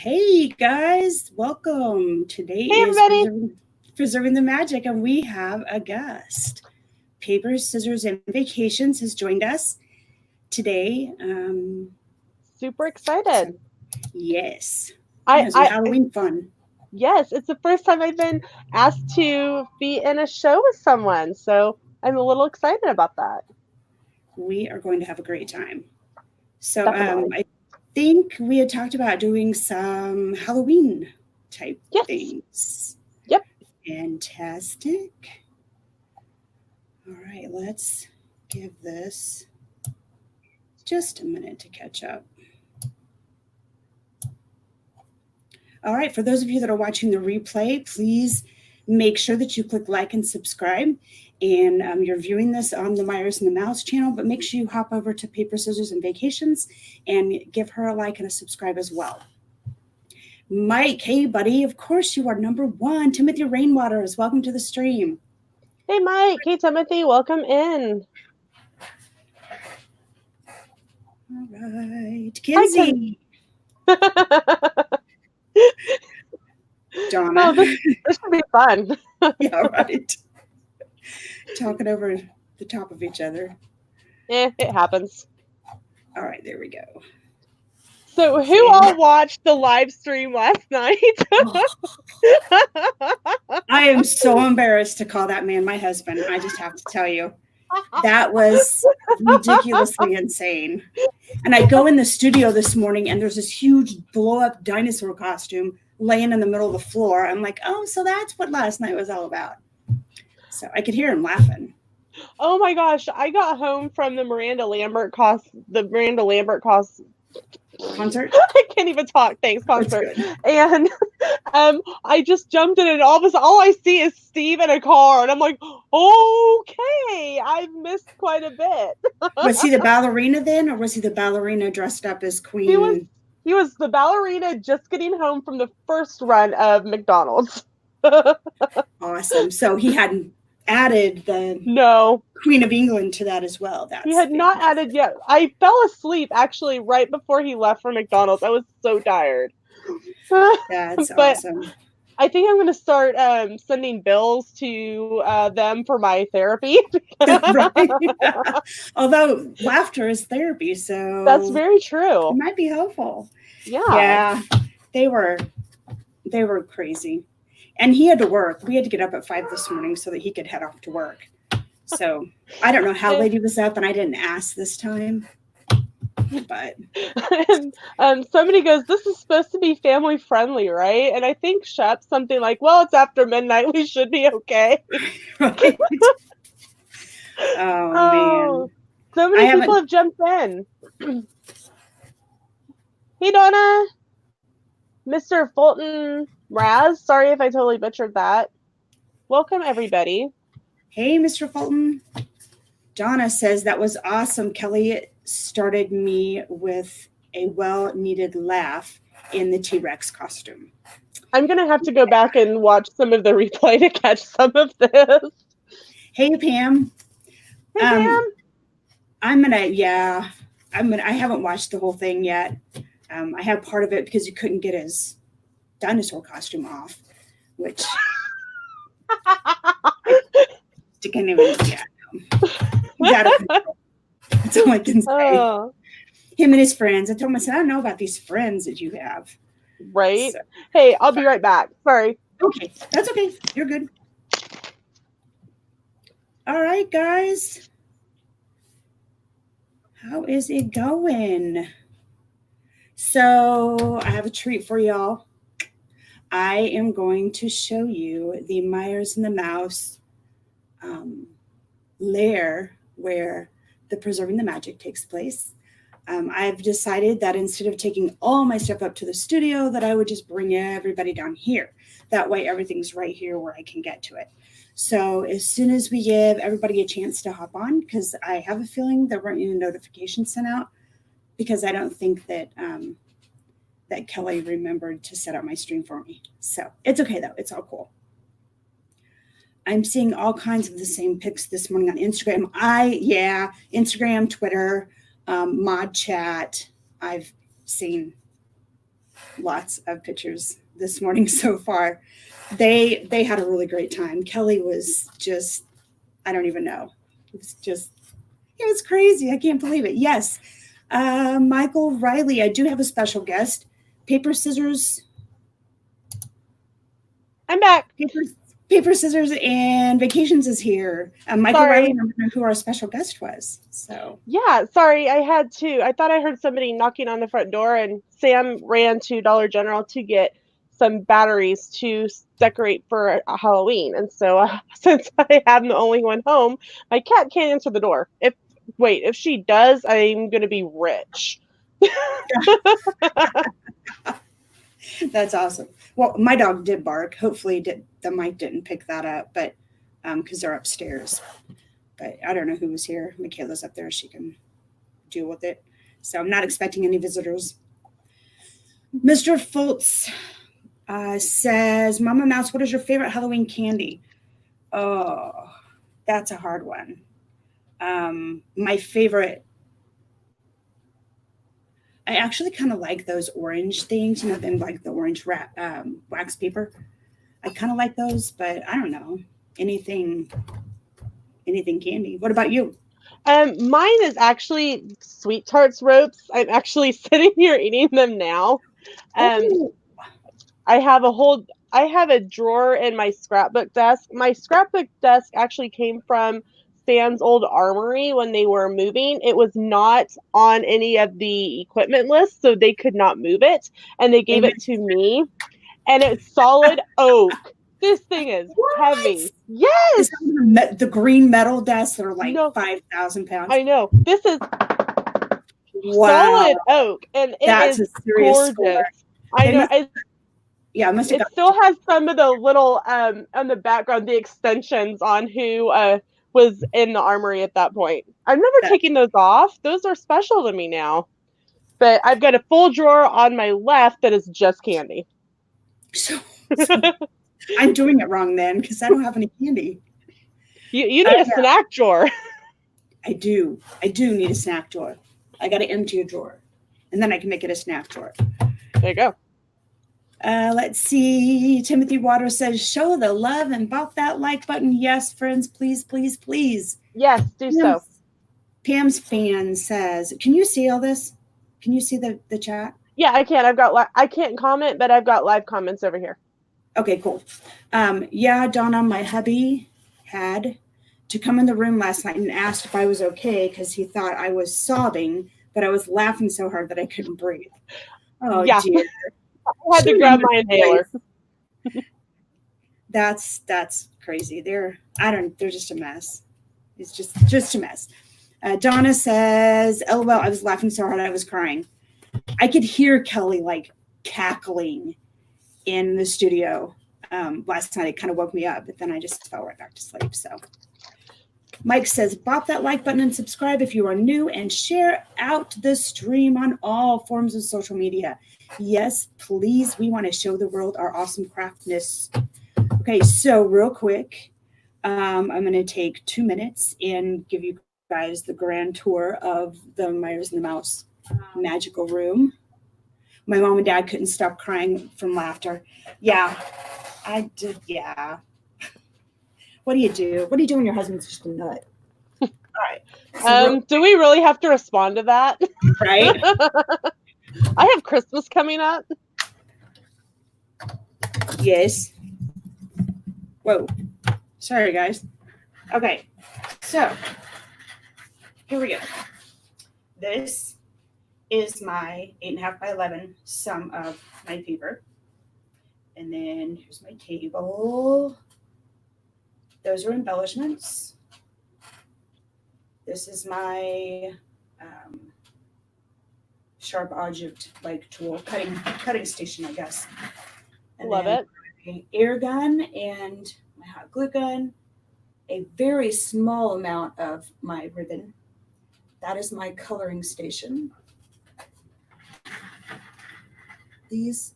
Hey guys, welcome. Today Hey, is everybody. Preserving the Magic, and we have a guest. Paper, Scissors, and Vacations has joined us today. Super So, excited. yes, I, some I, Halloween fun. yes, it's the first time I've been asked to be in a show with someone, so I'm a little excited about that. We are going to have a great time. So, Definitely. I think we had talked about doing some Halloween type Yes. things. Yep. Fantastic. All right, let's give this just a minute to catch up. All right, for those of you that are watching the replay, please make sure that you click like and subscribe. And you're viewing this on the Myers and the Mouse channel, but make sure you hop over to Paper, Scissors, and Vacations and give her a like and a subscribe as well. Mike, hey buddy, of course you are number one. Timothy Rainwaters, welcome to the stream. Hey, Mike. Hey, Timothy. Welcome in. All right, Hi, Ken. Kinsey, Oh, Donna. this should be fun. Yeah, right. Talking over the top of each other. It happens. All right, there we go. So, who all watched the live stream last night? I am so embarrassed to call that man my husband. I just have to tell you. That was ridiculously insane. And I go in the studio this morning and there's this huge blow up dinosaur costume laying in the middle of the floor. I'm like, oh, so that's what last night was all about. So I could hear him laughing. Oh my gosh, I got home from the Miranda Lambert Concert? I can't even talk. Thanks, That's concert. good. And I just jumped in, and all I see is Steve in a car, and I'm like, okay, I've missed quite a bit. Was he the ballerina then, or was he the ballerina dressed up as Queen? He was the ballerina just getting home from the first run of McDonald's. Awesome. So he hadn't added the No, Queen of England to that as well. he That's had not fantastic. added yet. I fell asleep actually right before he left for McDonald's. I was so tired. That's But awesome. I think I'm going to start sending bills to them for my therapy. Right. Although laughter is therapy, That's so very it true. might be helpful. Yeah. Yeah, they were crazy, and he had to work. We had to get up at 5 this morning so that he could head off to work. So I don't know how late he was up, and I didn't ask this time. But And somebody goes, "This is supposed to be family friendly, right?" And I think Shep's something like, "Well, it's after midnight. We should be okay." right. Oh man, Oh, so I many people haven't. have jumped in. Hey, Donna, Mr. Fulton Raz. Sorry if I totally butchered that. Welcome, everybody. Hey, Mr. Fulton. Donna says that was awesome. Kelly started me with a well-needed laugh in the T-Rex costume. I'm going to have to go back and watch some of the replay to catch some of this. Hey, Pam. Hey, Pam. I haven't watched the whole thing yet. I have part of it because he couldn't get his dinosaur costume off, which I can't even. Yeah, he's out of control. That's all I can say. Oh, Him and his friends. I told him, I said, I don't know about these friends that you have. right. So, Hey, I'll be right back. Sorry. okay, that's okay. You're good. All right, guys. How is it going? So I have a treat for y'all. I am going to show you the Myers and the Mouse lair where the Preserving the Magic takes place. I've decided that instead of taking all my stuff up to the studio, that I would just bring everybody down here. That way everything's right here where I can get to it. So as soon as we give everybody a chance to hop on, because I have a feeling there weren't any notifications sent out, because I don't think that that Kelly remembered to set up my stream for me. So it's okay though, it's all cool. I'm seeing all kinds of the same pics this morning on Instagram. Instagram, Twitter, Mod Chat. I've seen lots of pictures this morning so far. They had a really great time. Kelly was just, I don't even know. It was crazy. I can't believe it. Yes. Michael Riley, I do have a special guest. Paper, scissors. I'm back. Paper, scissors, and vacations is here. Michael Sorry. Riley, I don't know who our special guest was. So Yeah, sorry, I thought I heard somebody knocking on the front door, and Sam ran to Dollar General to get some batteries to decorate for Halloween. And so, since I am the only one home, my cat can't answer the door. If she does, I'm gonna be rich. that's awesome. Well, my dog did bark. Hopefully, the mic didn't pick that up, but because they're upstairs. But I don't know who was here. Michaela's up there. She can deal with it. So I'm not expecting any visitors. Mr. Fultz says, Mama Mouse, what is your favorite Halloween candy? Oh, that's a hard one. My favorite, I actually kind of like those orange things, them like the orange wax paper. I kind of like those, but I don't know. Anything candy. What about you? Mine is actually Sweet Tarts ropes. I'm actually sitting here eating them now. Oh. I have a drawer in my scrapbook desk. My scrapbook desk actually came from Stan's old armory when they were moving. It was not on any of the equipment lists, so they could not move it. And they gave it to me. And it's solid oak. This thing is heavy. Yes. Is that the green metal desks that are like No. 5,000 pounds? I know. This is solid oak, and it is gorgeous. Score. I know. It still has some of the little on the background, the extensions on who was in the armory at that point. I've never taken those off. Those are special to me now. But I've got a full drawer on my left that is just candy. So I'm doing it wrong then because I don't have any candy. You need a snack drawer. I do need a snack drawer. I got to empty a drawer, and then I can make it a snack drawer. There you go. Let's see. Timothy Waters says, show the love and bop that like button. Yes, friends, please, please, please. Yes, do so. Pam's fan says, can you see all this? Can you see the chat? Yeah, I can. I can't comment, but I've got live comments over here. Okay, cool. Yeah, Donna, my hubby had to come in the room last night and asked if I was okay because he thought I was sobbing, but I was laughing so hard that I couldn't breathe. Oh, yeah. Dear. I had to grab my inhaler. That's crazy. They're just a mess. It's just a mess. Donna says, LOL, I was laughing so hard I was crying. I could hear Kelly like cackling in the studio last night. It kind of woke me up, but then I just fell right back to sleep. So Mike says, bop that like button and subscribe if you are new and share out the stream on all forms of social media. Yes, please. We want to show the world our awesome craftness. Okay, so real quick, I'm going to take 2 minutes and give you guys the grand tour of the Myers and the Mouse magical room. My mom and dad couldn't stop crying from laughter. Yeah, I did. Yeah. What do you do? What do you do when your husband's just a nut? All right. So do we really have to respond to that? Right. I have Christmas coming up. Yes. Whoa. Sorry, guys. Okay. So here we go. This is my 8.5 by 11 sum of my paper. And then here's my table. Those are embellishments. This is my sharp object like tool, cutting station, I guess. And love it. An air gun and my hot glue gun. A very small amount of my ribbon. That is my coloring station. These,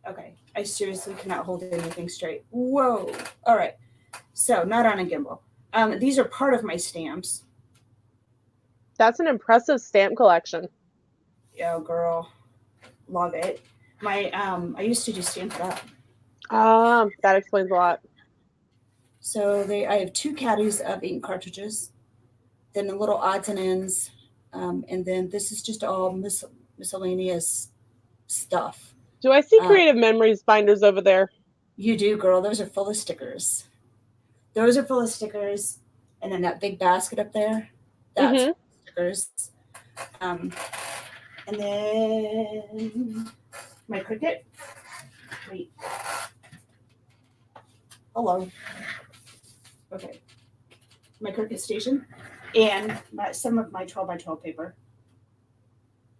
okay, I seriously cannot hold anything straight. Whoa. All right. So not on a gimbal. These are part of my stamps. That's an impressive stamp collection. Yeah, girl. Love it. I used to do Stampin' Up. That explains a lot. So I have two caddies of ink cartridges, then a little odds and ends, and then this is just all miscellaneous stuff. Do I see Uh, creative memories binders over there? you do, girl. Those are full of stickers. Those are full of stickers, and then that big basket up there, that's Mm-hmm. full of stickers. Um, and then my Cricut. Wait, hello. Okay, my Cricut station, and some of my 12 by 12 paper.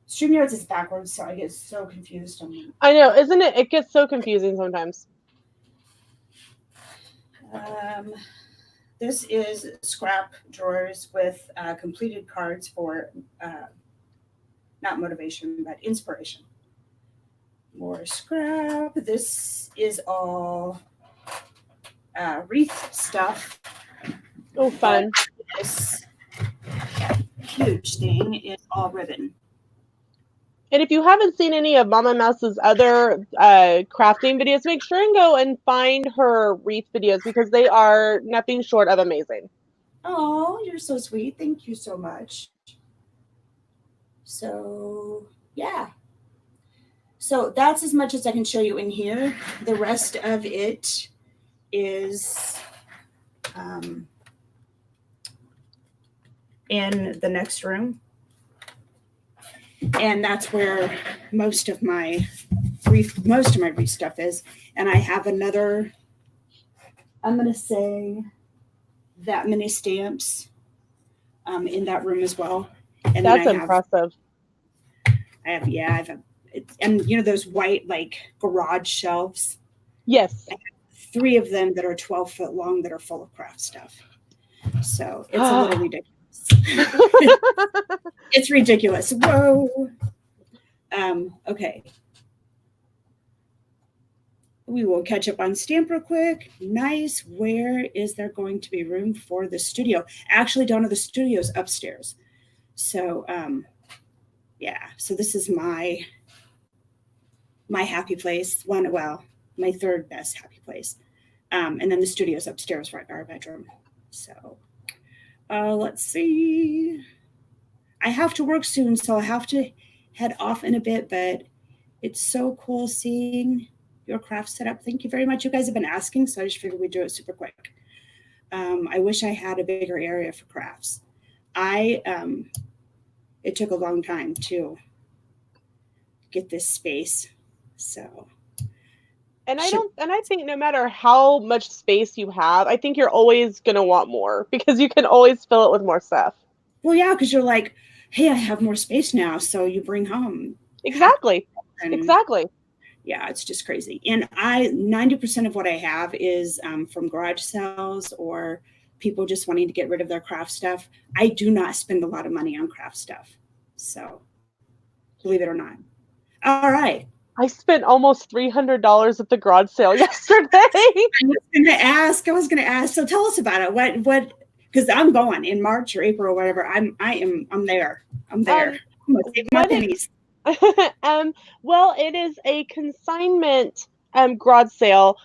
StreamYards is backwards, so I get so confused. I know, isn't it? It gets so confusing sometimes. Um, this is scrap drawers with completed cards for not motivation, but inspiration. More scrap. This is all wreath stuff, Oh, but fun. this huge thing is all ribbon. And if you haven't seen any of Mama Mouse's other crafting videos, make sure and go and find her wreath videos because they are nothing short of amazing. Oh, you're so sweet. Thank you so much. So, yeah. So that's as much as I can show you in here. The rest of it is in the next room. And that's where most of my wreath stuff is. And I have another, I'm going to say that many stamps in that room as well. And That's then impressive. I have and you know those white like garage shelves. Yes. I have 3 of them that are 12-foot long that are full of craft stuff. So it's a little ridiculous. It's ridiculous. Whoa. Okay. We will catch up on stamp real quick. Nice. Where is there going to be room for the studio? Actually, down to the studio's upstairs. So yeah. So this is my happy place. My third best happy place. And then the studio's upstairs, right by our bedroom. So let's see. I have to work soon, so I have to head off in a bit, but it's so cool seeing your craft set up. Thank you very much. You guys have been asking, so I just figured we'd do it super quick. I wish I had a bigger area for crafts. It took a long time to get this space. So And I think no matter how much space you have, I think you're always going to want more because you can always fill it with more stuff. Well, yeah, because you're like, hey, I have more space now, so you bring home. Exactly. Exactly. Yeah, it's just crazy. And 90% of what I have is from garage sales or people just wanting to get rid of their craft stuff. I do not spend a lot of money on craft stuff. So believe it or not. All right. I spent almost $300 at the garage sale yesterday. I was going to ask. So tell us about it. What, because I'm going in March or April or whatever. I'm there. I'm there. I'm going to save my pennies. Well, it is a consignment garage sale.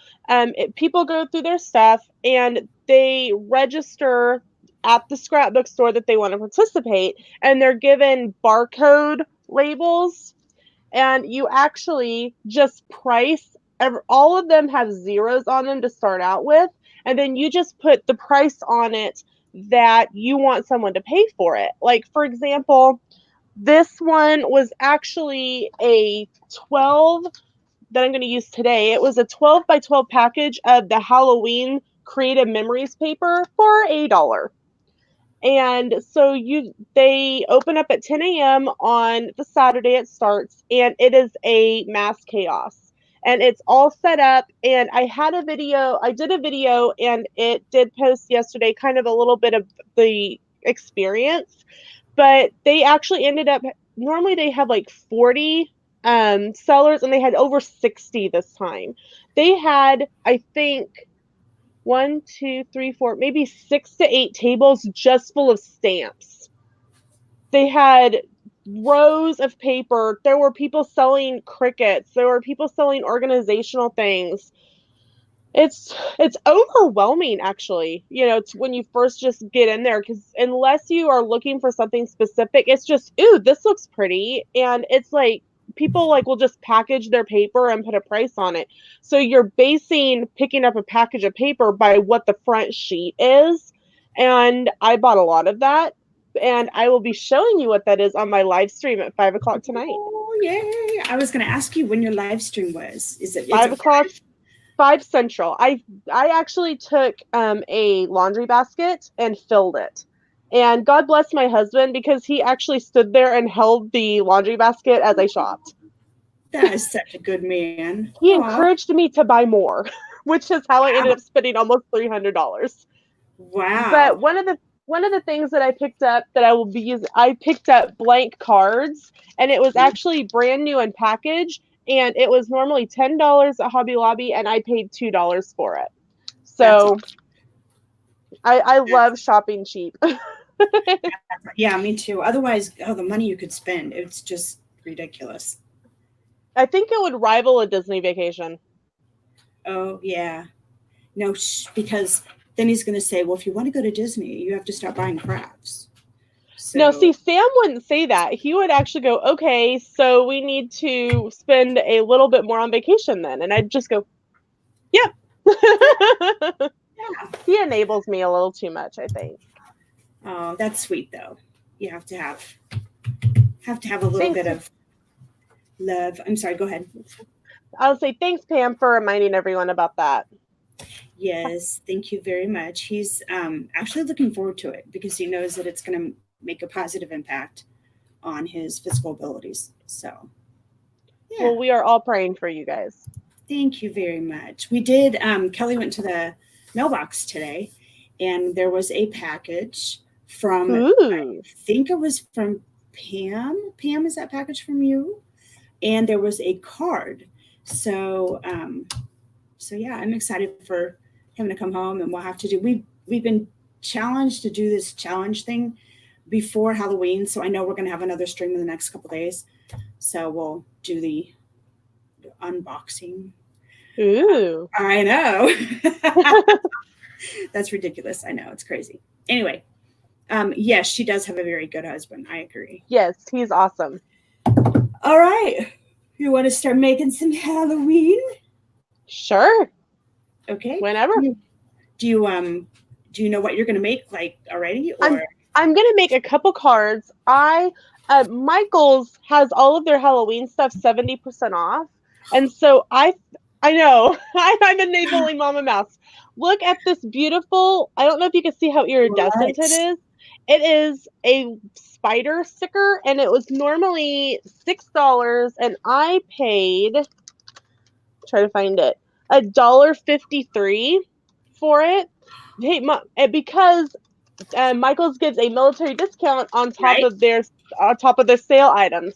People go through their stuff and they register at the scrapbook store that they want to participate, and they're given barcode labels, and you actually just price. All of them have zeros on them to start out with, and then you just put the price on it that you want someone to pay for it. Like, for example, this one was actually a 12 that I'm going to use today. It was a 12 by 12 package of the Halloween Creative Memories paper for $1. And so they open up at 10 a.m. on the Saturday it starts, and it is a mass chaos. And it's all set up. And I did a video, and it did post yesterday kind of a little bit of the experience. But they actually ended up, normally they have like 40 sellers, and they had over 60 this time. They had, I think, 1, 2, 3, 4, maybe 6 to 8 tables just full of stamps. They had rows of paper. There were people selling crickets. There were people selling organizational things. It's overwhelming, actually. It's when you first just get in there, because unless you are looking for something specific, it's just, ooh, this looks pretty. And it's like people will just package their paper and put a price on it. So you're basing picking up a package of paper by what the front sheet is. And I bought a lot of that. And I will be showing you what that is on my live stream at 5 o'clock tonight. Oh, yay. I was going to ask you when your live stream was. Is it 5 o'clock? 5 Central. I actually took a laundry basket and filled it. And God bless my husband, because he actually stood there and held the laundry basket as I shopped. That is such a good man. He encouraged me to buy more, which is how I ended up spending almost $300. Wow. But one of the things that I picked up that I will be using, I picked up blank cards, and it was actually brand new and packaged. And it was normally $10 at Hobby Lobby, and I paid $2 for it. So I love shopping cheap. Yeah, me too. Otherwise, the money you could spend, it's just ridiculous. I think it would rival a Disney vacation. Oh, yeah. No, because then he's going to say, well, if you want to go to Disney, you have to start buying crafts. So, no, see, Sam wouldn't say that. He would actually go, okay, so we need to spend a little bit more on vacation then. And I'd just go, yep. Yeah. He enables me a little too much, I think. Oh, that's sweet, though. You have to have a little bit of love. I'm sorry, go ahead. I'll say thanks, Pam, for reminding everyone about that. Yes, thank you very much. He's actually looking forward to it because he knows that it's going to make a positive impact on his physical abilities. So, yeah. Well, we are all praying for you guys. Thank you very much. We did. Kelly went to the mailbox today, and there was a package from, I think it was from Pam. Pam, is that package from you? And there was a card. So, yeah, I'm excited for him to come home, and we'll have to do. We've been challenged to do this challenge thing before Halloween, so I know we're going to have another stream in the next couple of days. So we'll do the unboxing. Ooh, I know. That's ridiculous. I know, it's crazy. Anyway, yes, she does have a very good husband. I agree. Yes, he's awesome. All right, you want to start making some Halloween? Sure. Okay. Whenever. Do you know what you're going to make already? Or I'm going to make a couple cards. Michael's has all of their Halloween stuff 70% off. And so I know I'm enabling Mama Mouse. Look at this beautiful, I don't know if you can see how iridescent it is. It is a spider sticker, and it was normally $6, and I paid, try to find it, $1.53 for it. Hey, because Michael's gives a military discount on top of their sale items.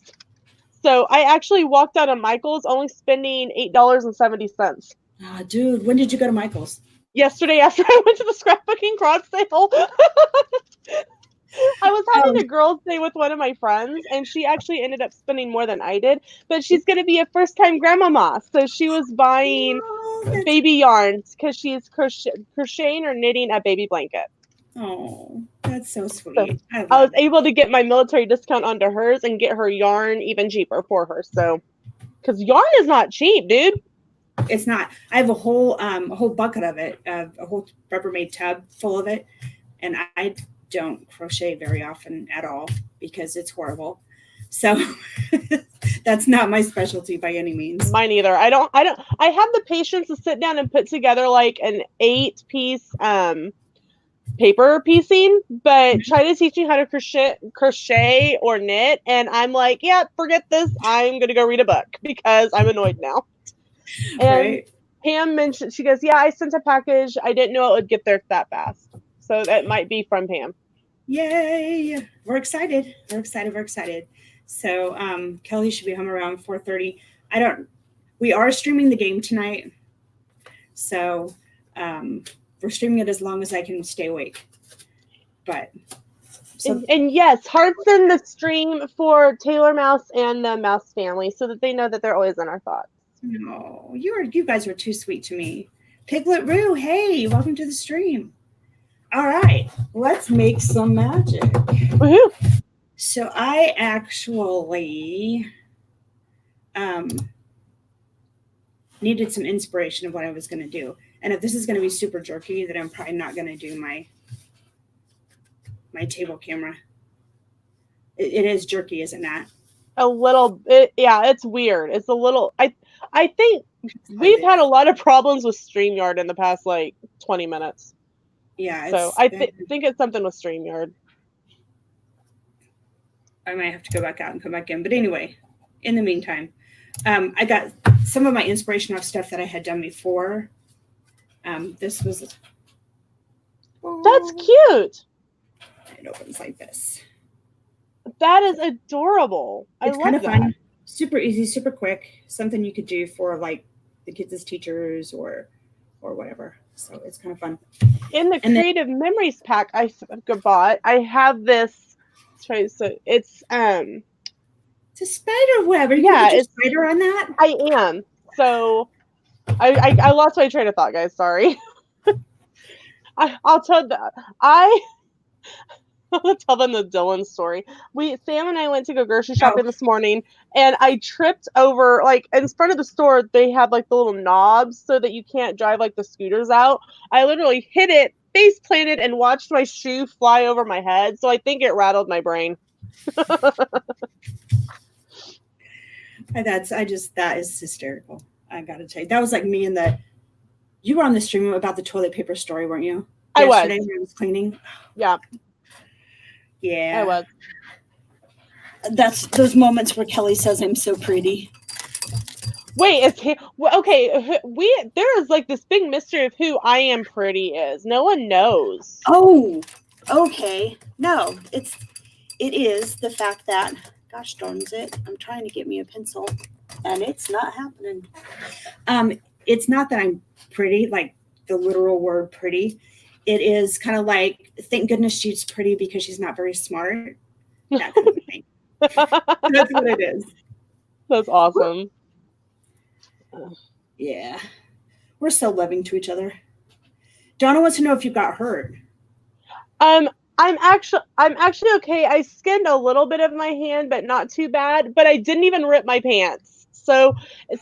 So I actually walked out of Michael's only spending $8.70. Oh, dude, when did you go to Michael's? Yesterday after I went to the scrapbooking garage sale. I was having a girls' day with one of my friends, and she actually ended up spending more than I did. But she's going to be a first-time grandmama, so she was buying baby yarns because she's crocheting or knitting a baby blanket. Oh, that's so sweet. So I was able to get my military discount onto hers and get her yarn even cheaper for her. So, because yarn is not cheap, dude. It's not. I have a whole bucket of it, a whole Rubbermaid tub full of it, and I don't crochet very often at all because it's horrible. So that's not my specialty by any means. Mine either. I have the patience to sit down and put together like an 8-piece paper piecing, but try to teach me how to crochet or knit, and I'm like, yeah, forget this. I'm gonna go read a book because I'm annoyed now. And Pam mentioned, she goes, yeah, I sent a package. I didn't know it would get there that fast. So that might be from Pam. Yay. We're excited. We're excited. So Kelly should be home around 4:30. We are streaming the game tonight. So we're streaming it as long as I can stay awake. But So And yes, hearts in the stream for Taylor Mouse and the Mouse family so that they know that they're always in our thoughts. no, you guys are too sweet to me. Piglet Roo, hey, welcome to the stream. All right, let's make some magic. Woohoo! So I actually needed some inspiration of what I was going to do. And if this is going to be super jerky, then I'm probably not going to do my table camera. It is jerky, is it not? A little bit, yeah, it's weird. It's a little. I think we've had a lot of problems with StreamYard in the past like 20 minutes. Yeah, So I think it's something with StreamYard. I might have to go back out and come back in. But anyway, in the meantime, I got some of my inspiration off stuff that I had done before. This was. That's cute. It opens like this. That is adorable. It's kind of fun, super easy, super quick. Something you could do for like the kids as teachers or whatever. So it's kind of fun. In the Creative Memories pack I bought, I have this. So it's a spider web. Are you gonna put your spider on that? I am. So I lost my train of thought, guys. Sorry. I'll tell that. I'll tell them the Dylan story. Sam and I went to go grocery shopping this morning, and I tripped over, like, in front of the store, they have, like, the little knobs so that you can't drive, like, the scooters out. I literally hit it, face planted, and watched my shoe fly over my head, so I think it rattled my brain. That is hysterical. I gotta tell you. That was like me and you were on the stream about the toilet paper story, weren't you? Yesterday when I was cleaning. Yeah. Yeah. I was. That's those moments where Kelly says I'm so pretty. Wait, okay. There is like this big mystery of who I Am Pretty is. No one knows. Oh, okay. No, it is the fact that, gosh darn it, I'm trying to get me a pencil and it's not happening. It's not that I'm pretty, like the literal word pretty. It is kind of like, thank goodness she's pretty because she's not very smart. That kind of thing. That's what it is. That's awesome. Yeah. We're so loving to each other. Donna wants to know if you got hurt. I'm actually okay. I skinned a little bit of my hand, but not too bad. But I didn't even rip my pants. So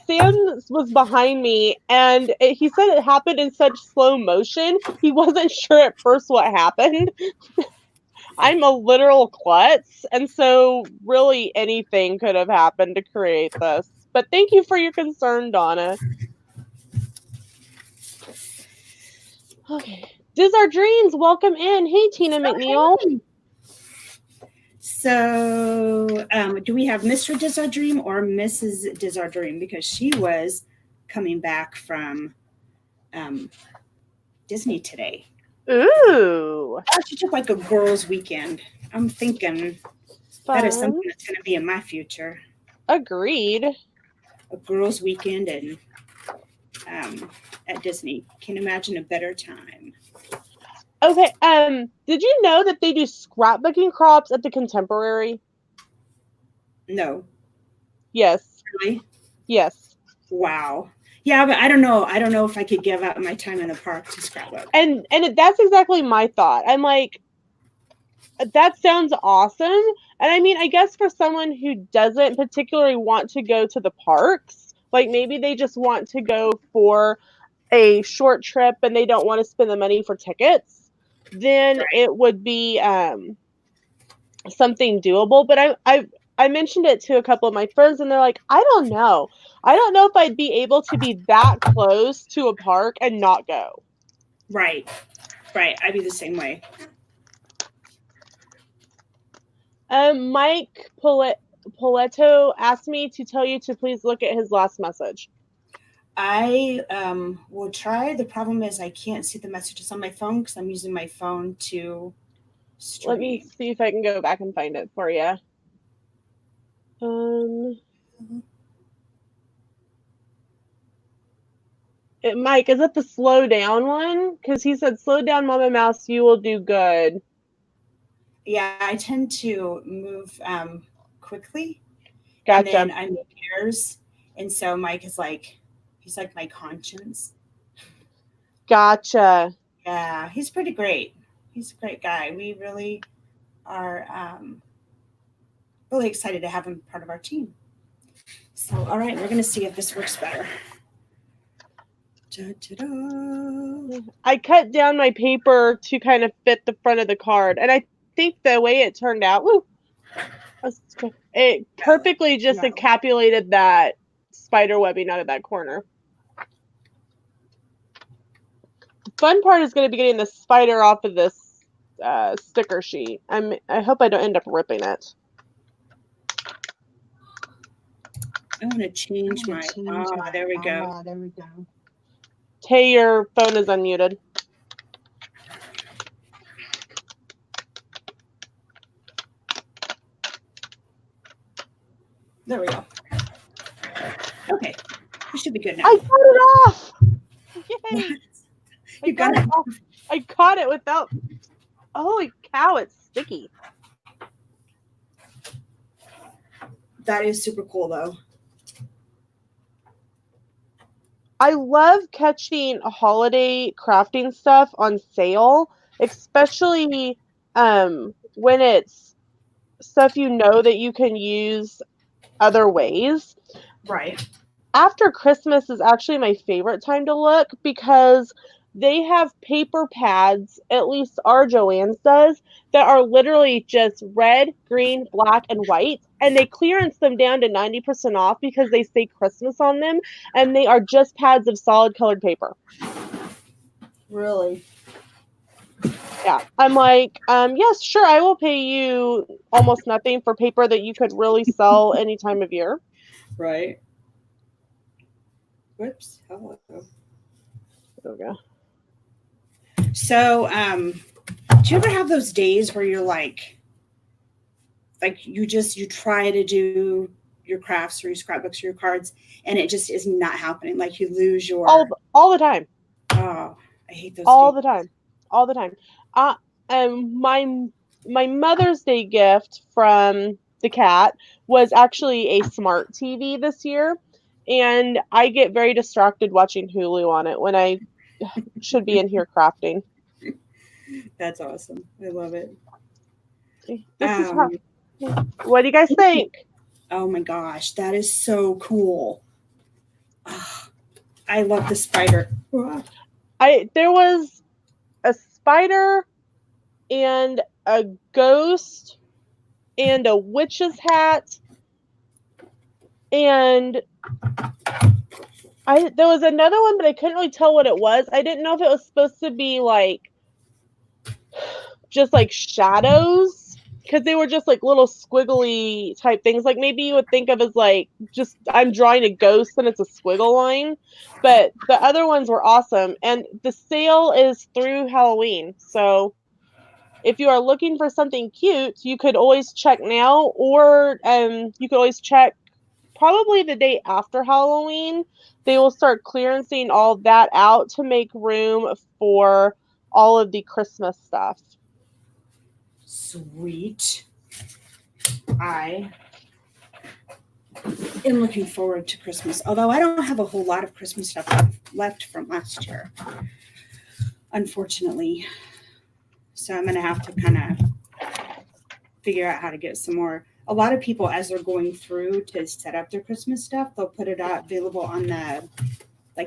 Sam was behind me, and he said it happened in such slow motion. He wasn't sure at first what happened. I'm a literal klutz, and so really anything could have happened to create this. But thank you for your concern, Donna. Okay. Diz Our Dreams, welcome in. Hey, Tina McNeil. Hey. So, do we have Mr. Diz Our Dream or Mrs. Diz Our Dream? Because she was coming back from Disney today. Ooh. She took like a girls' weekend. I'm thinking that is something that's going to be in my future. Agreed. A girls' weekend and at Disney. Can't imagine a better time. Okay. Did you know that they do scrapbooking crops at the Contemporary? No. Yes. Really? Yes. Wow. Yeah, but I don't know. I don't know if I could give up my time in the park to scrapbook. And that's exactly my thought. I'm like, that sounds awesome. And I mean, I guess for someone who doesn't particularly want to go to the parks, like maybe they just want to go for a short trip and they don't want to spend the money for tickets, then it would be something doable. But I mentioned it to a couple of my friends and they're like, I don't know if I'd be able to be that close to a park and not go. Right I'd be the same way. Mike Poletto asked me to tell you to please look at his last message. I will try. The problem is I can't see the messages on my phone because I'm using my phone to stream. Let me see if I can go back and find it for you. Mike, is it the slow down one? Because he said, slow down, Mama Mouse, you will do good. Yeah, I tend to move quickly, and Gotcha. then I make errors, and so Mike is like, he's like my conscience. Gotcha. Yeah, he's pretty great. He's a great guy. We really are really excited to have him part of our team. So, all right, we're gonna see if this works better. Da-da-da. I cut down my paper to kind of fit the front of the card, and I think the way it turned out, woo, it perfectly just No. encapsulated that spider webbing out of that corner. The fun part is going to be getting the spider off of this sticker sheet. I hope I don't end up ripping it. I want to change my. There we go. Tay, your phone is unmuted. There we go. Okay, we should be good now. I got it off. Yay! You got it off. I caught it without. Holy cow! It's sticky. That is super cool, though. I love catching holiday crafting stuff on sale, especially when it's stuff you know that you can use other ways. Right. After Christmas is actually my favorite time to look because they have paper pads, at least our Joann's does, that are literally just red, green, black, and white. And they clearance them down to 90% off because they say Christmas on them. And they are just pads of solid colored paper. Really? Yeah. I'm like, yes, sure, I will pay you almost nothing for paper that you could really sell any time of year. Right. Whoops. Hello. There we go. So, do you ever have those days where you're like you try to do your crafts or your scrapbooks or your cards, and it just is not happening? Like you lose your all the time. Oh, I hate those. All days. the time. My Mother's Day gift from the cat was actually a smart TV this year, and I get very distracted watching Hulu on it when I should be in here crafting. That's awesome. I love it. What do you guys think? Oh my gosh, that is so cool. Oh, I love the spider. There was a spider and a ghost and a witch's hat, and there was another one, but I couldn't really tell what it was. I didn't know if it was supposed to be like just like shadows, because they were just like little squiggly type things. Like maybe you would think of as like just I'm drawing a ghost and it's a squiggle line. But the other ones were awesome. And the sale is through Halloween. So if you are looking for something cute, you could always check now, or you could always check probably the day after Halloween. They will start clearancing all that out to make room for all of the Christmas stuff. Sweet. I am looking forward to Christmas, although I don't have a whole lot of Christmas stuff left from last year, unfortunately. So I'm going to have to kind of figure out how to get some more. A lot of people, as they're going through to set up their Christmas stuff, they'll put it out available on the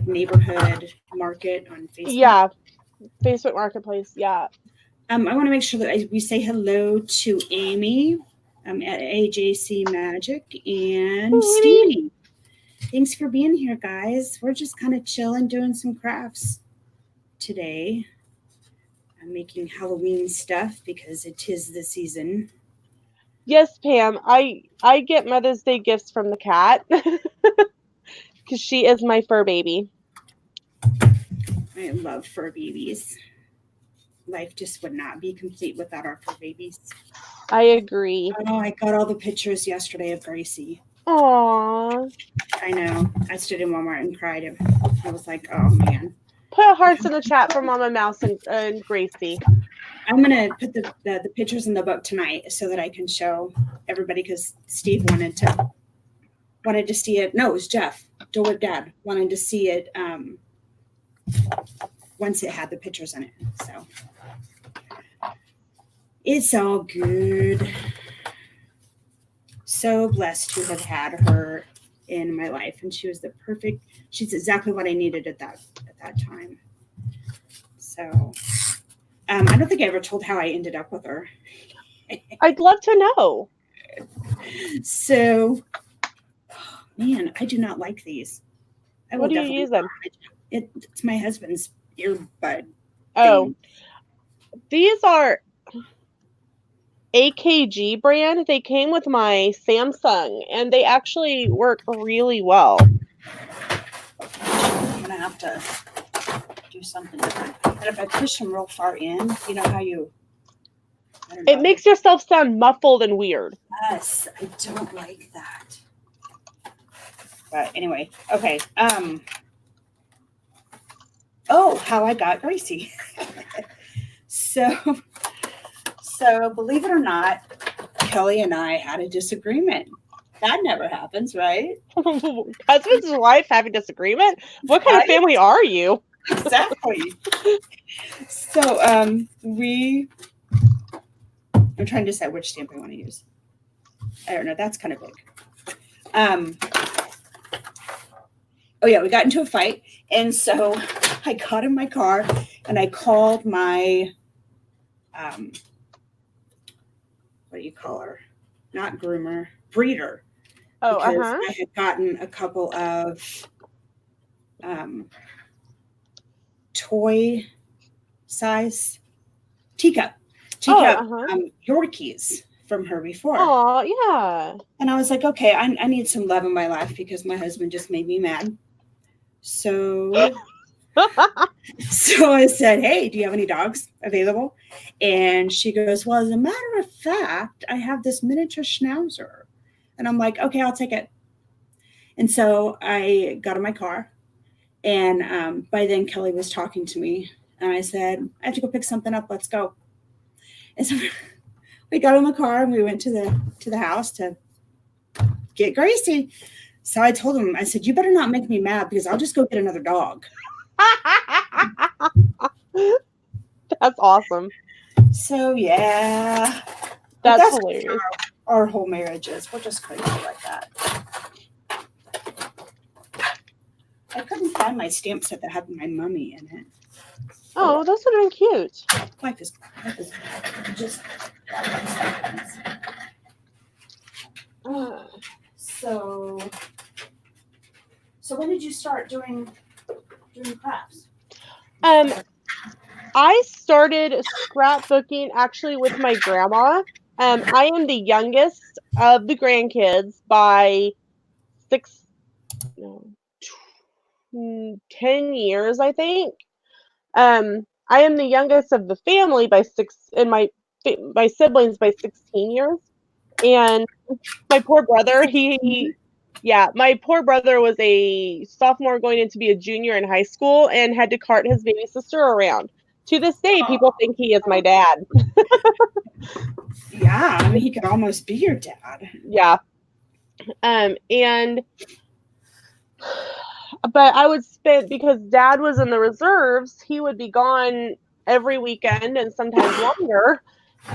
neighborhood market on Facebook. Yeah, Facebook Marketplace. Yeah. I want to make sure that we say hello to Amy at AJC Magic and Stevie. Thanks for being here, guys. We're just kind of chilling, doing some crafts today. I'm making Halloween stuff because it is the season. Yes, Pam. I get Mother's Day gifts from the cat because she is my fur baby. I love fur babies. Life just would not be complete without our fur babies. I agree. Oh, I got all the pictures yesterday of Gracie. Aww. I know. I stood in Walmart and cried. I was like, oh, man. Put hearts in the chat for Mama Mouse and Gracie. I'm gonna put the pictures in the book tonight so that I can show everybody because Steve wanted to see it. No, it was Jeff, Dole Dad, wanted to see it once it had the pictures in it. So it's all good. So blessed to have had her in my life, and she's exactly what I needed at that time. So I don't think I ever told how I ended up with her. I'd love to know. So, man, I do not like these. What do you use them? It's my husband's earbud. Oh, these are AKG brand. They came with my Samsung, and they actually work really well. I'm gonna have to do something different. And if I push them real far in, you know how you. It makes yourself sound muffled and weird. Yes, I don't like that. But anyway, okay. Oh, how I got Gracie. So believe it or not, Kelly and I had a disagreement. That never happens, right? Husband and wife having disagreement? What kind of family are you? Exactly. So I'm trying to decide which stamp I want to use. I don't know. That's kind of big. Oh yeah, we got into a fight, and so I got in my car and I called my what do you call her? Not groomer, breeder. Oh, because I had gotten a couple of toy size teacup Yorkies from her before. Oh, yeah. And I was like, okay, I need some love in my life because my husband just made me mad. So I said, hey, do you have any dogs available? And she goes, well, as a matter of fact, I have this miniature schnauzer. And I'm like, okay, I'll take it. And so I got in my car. And by then Kelly was talking to me. And I said, I have to go pick something up. Let's go. And so we got in the car and we went to the house to get Gracie. So I told him, I said, you better not make me mad because I'll just go get another dog. That's awesome. So yeah. That's hilarious. Our whole marriage is. We're just crazy like that. I couldn't find my stamp set that had my mummy in it. Oh, those would have been cute. Life is just So when did you start doing crafts? I started scrapbooking actually with my grandma. I am the youngest of the grandkids by 10 years, I think. I am the youngest of the family by my siblings by 16 years. And my poor brother, my poor brother was a sophomore going in to be a junior in high school and had to cart his baby sister around. To this day, people think he is my dad. Yeah, I mean, he could almost be your dad. Yeah. But I would spend, because dad was in the reserves, he would be gone every weekend and sometimes longer.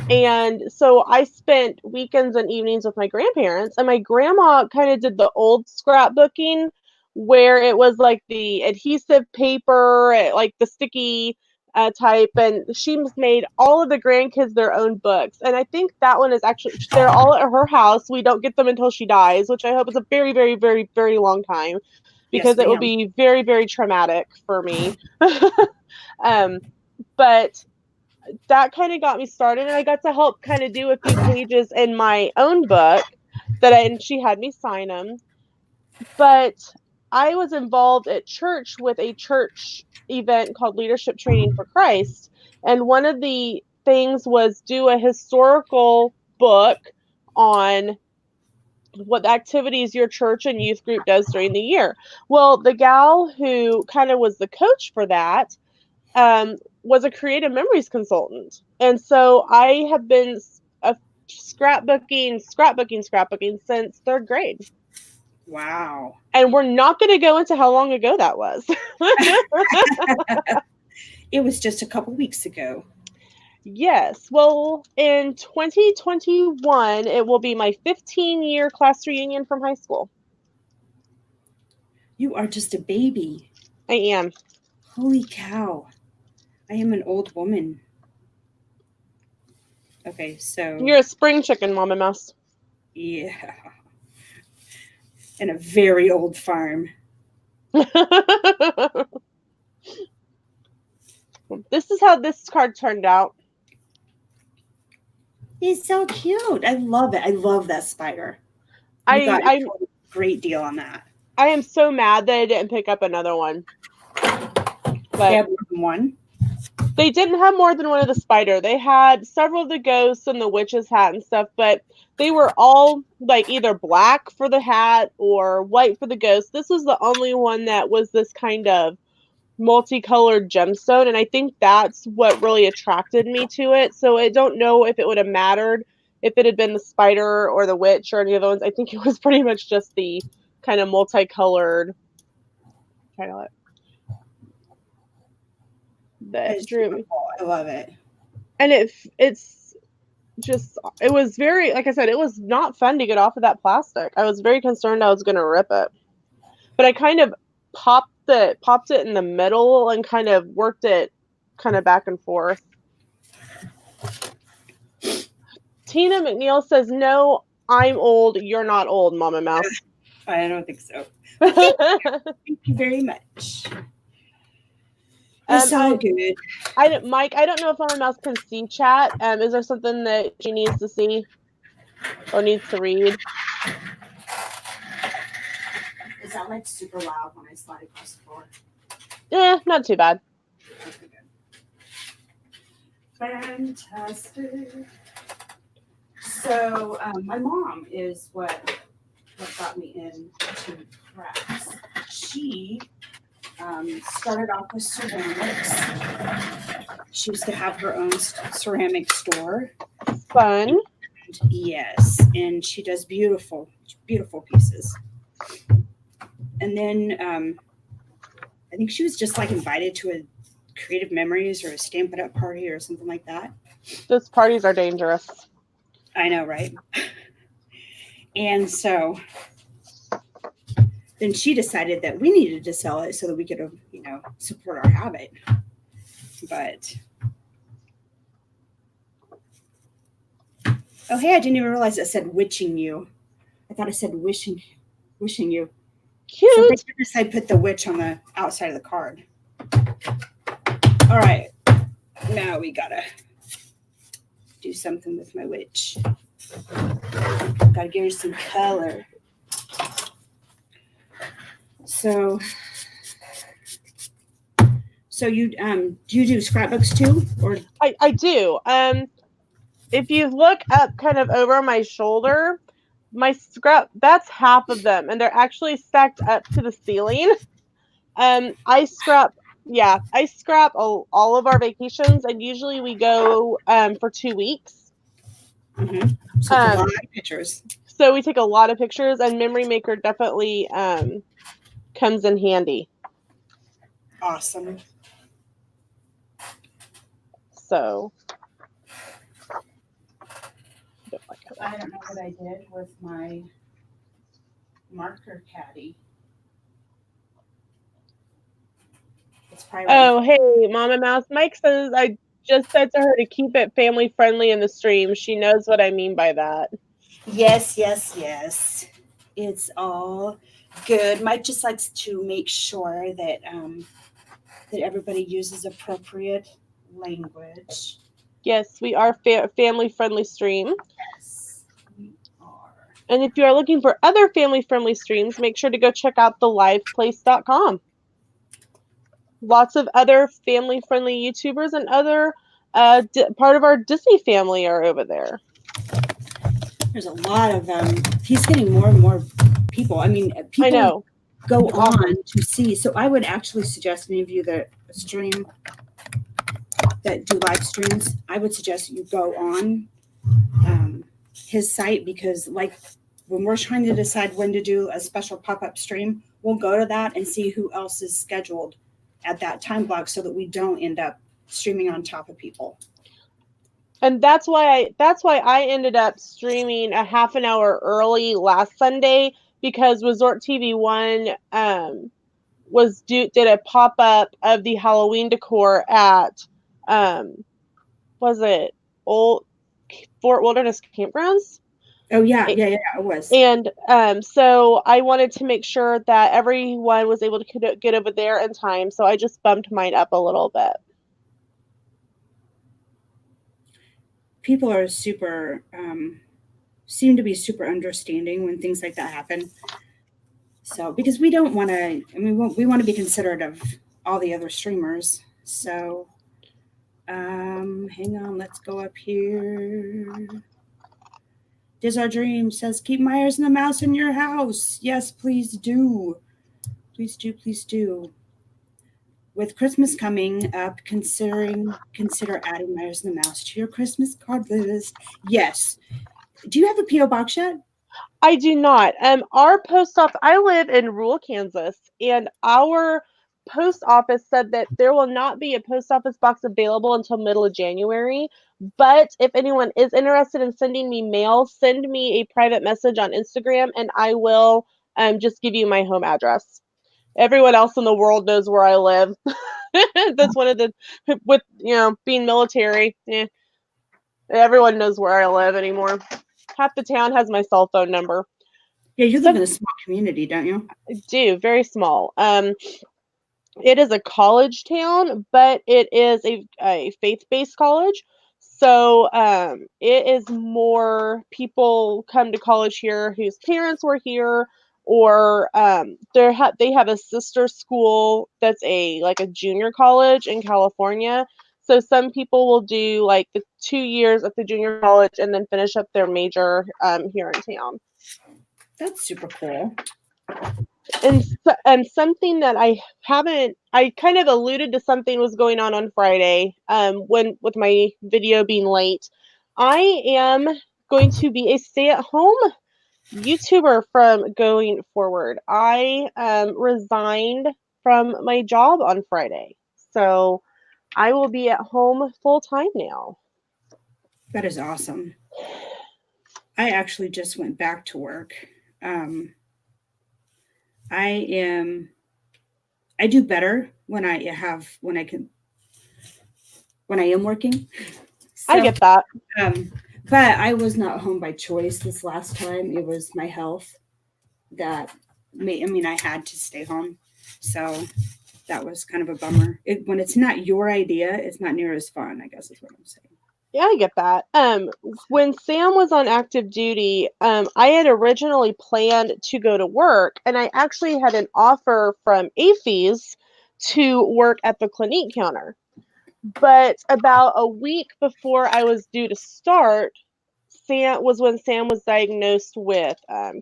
And so I spent weekends and evenings with my grandparents, and my grandma kind of did the old scrapbooking where it was like the adhesive paper, like the sticky type, and she made all of the grandkids their own books. And I think that one is actually, they're all at her house. We don't get them until she dies, which I hope is a very, very, very, very long time, because it will be very, very traumatic for me. But that kind of got me started, and I got to help kind of do a few pages in my own book and she had me sign them. But I was involved at church with a church event called Leadership Training for Christ. And one of the things was do a historical book on what activities your church and youth group does during the year. Well, the gal who kind of was the coach for that was a creative memories consultant. And so I have been scrapbooking since third grade. Wow. And we're not going to go into how long ago that was. It was just a couple weeks ago. Yes. Well, in 2021, it will be my 15-year class reunion from high school. You are just a baby. I am. Holy cow. I am an old woman. Okay, so. You're a spring chicken, Mama Mouse. Yeah. And a very old farm. This is how this card turned out. It's so cute. I love it. I love that spider. You got a great deal on that. I am so mad that I didn't pick up another one. But they have more than one? They didn't have more than one of the spider. They had several of the ghosts and the witch's hat and stuff, but they were all like either black for the hat or white for the ghost. This was the only one that was this kind of multicolored gemstone, and I think that's what really attracted me to it. So I don't know if it would have mattered if it had been the spider or the witch or any of those. I think it was pretty much just the kind of multicolored that drew me. I love it. And it's just, it was very, like I said, it was not fun to get off of that plastic. I was very concerned I was going to rip it. But I kind of popped it in the middle and kind of worked it kind of back and forth. Tina McNeil says, "No, I'm old. You're not old, Mama Mouse." I don't think so. Thank you very much. It's all good. Mike, I don't know if Mama Mouse can see chat. Is there something that she needs to see or needs to read? Is that like super loud when I slide across the floor? Yeah, not too bad. Okay, good. Fantastic. So my mom is what got me into crafts. She started off with ceramics. She used to have her own ceramic store. Fun. And, yes, and she does beautiful, beautiful pieces. And then I think she was just like invited to a Creative Memories or a Stamp It Up party or something like that. Those parties are dangerous. I know, right? And so then she decided that we needed to sell it so that we could, support our habit. But, oh, hey, I didn't even realize it said witching you. I thought it said wishing you. Cute. So I put the witch on the outside of the card. All right. Now we gotta do something with my witch. Gotta give her some color. So you do you do scrapbooks too, or I do. If you look up kind of over my shoulder, my scrap, that's half of them, and they're actually stacked up to the ceiling. I scrap all of our vacations, and usually we go for 2 weeks. Mm-hmm. So a lot of pictures. So we take a lot of pictures, and Memory Maker definitely comes in handy. Awesome. So I don't know what I did with my marker caddy. Oh, hey, Mama Mouse. Mike says I just said to her to keep it family friendly in the stream. She knows what I mean by that. Yes. It's all good. Mike just likes to make sure that that everybody uses appropriate language. Yes, we are family friendly stream. Yes, we are. And if you are looking for other family friendly streams, make sure to go check out theliveplace.com. Lots of other family friendly YouTubers and other part of our Disney family are over there. There's a lot of he's getting more and more people. I mean, people I know. Go on to see. So I would actually suggest any of you that stream that do live streams, I would suggest you go on his site, because like when we're trying to decide when to do a special pop-up stream, we'll go to that and see who else is scheduled at that time block so that we don't end up streaming on top of people. And that's why I ended up streaming a half an hour early last Sunday, because Resort TV One did a pop up of the Halloween decor at was it Old Fort Wilderness Campgrounds? Oh yeah, it was. And so I wanted to make sure that everyone was able to get over there in time, so I just bumped mine up a little bit. People are super seem to be super understanding when things like that happen. So because we don't want to, I mean, we want to be considerate of all the other streamers. So hang on, let's go up here. Diz Our Dream says, keep Myers and the Mouse in your house. Yes, please do. Please do, please do. With Christmas coming up, consider adding Myers and the Mouse to your Christmas card list. Yes. Do you have a P.O. box yet? I do not. Our post office, I live in rural Kansas, and our post office said that there will not be a post office box available until middle of January. But if anyone is interested in sending me mail, send me a private message on Instagram, and I will just give you my home address. Everyone else in the world knows where I live. That's one of the, with being military, everyone knows where I live anymore. Half the town has my cell phone number. Yeah, you live in a small community, don't you? I do, very small. It is a college town, but it is a faith-based college. So it is more people come to college here whose parents were here, or they have a sister school that's like a junior college in California. So some people will do like the 2 years at the junior college and then finish up their major here in town. That's super cool. And something that I kind of alluded to something was going on Friday, when with my video being late. I am going to be a stay-at-home YouTuber from going forward. I resigned from my job on Friday, so I will be at home full time now. That is awesome. I actually just went back to work. I do better when I am working. So, I get that. But I was not home by choice this last time. It was my health that I had to stay home. So that was kind of a bummer. When it's not your idea, it's not near as fun, I guess is what I'm saying. Yeah, I get that. When Sam was on active duty, I had originally planned to go to work, and I actually had an offer from AFES to work at the Clinique counter. But about a week before I was due to start, when Sam was diagnosed with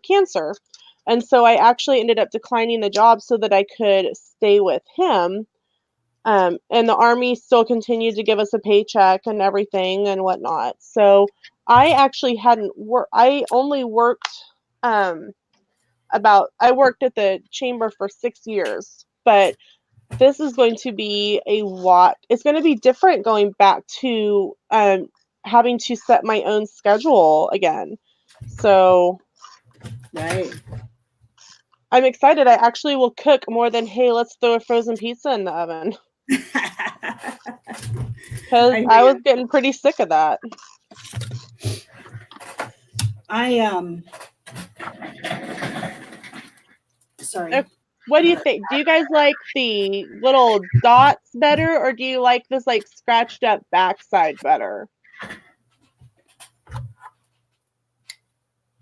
cancer. And so I actually ended up declining the job so that I could stay with him. And the Army still continued to give us a paycheck and everything and whatnot. So I actually hadn't worked. I only worked I worked at the chamber for 6 years, but this is going to be a lot. It's going to be different going back to having to set my own schedule again. So right. I'm excited. I actually will cook more than, hey, let's throw a frozen pizza in the oven. Because I was getting pretty sick of that. Sorry. What do you think? Do you guys like the little dots better, or do you like this like scratched up backside better?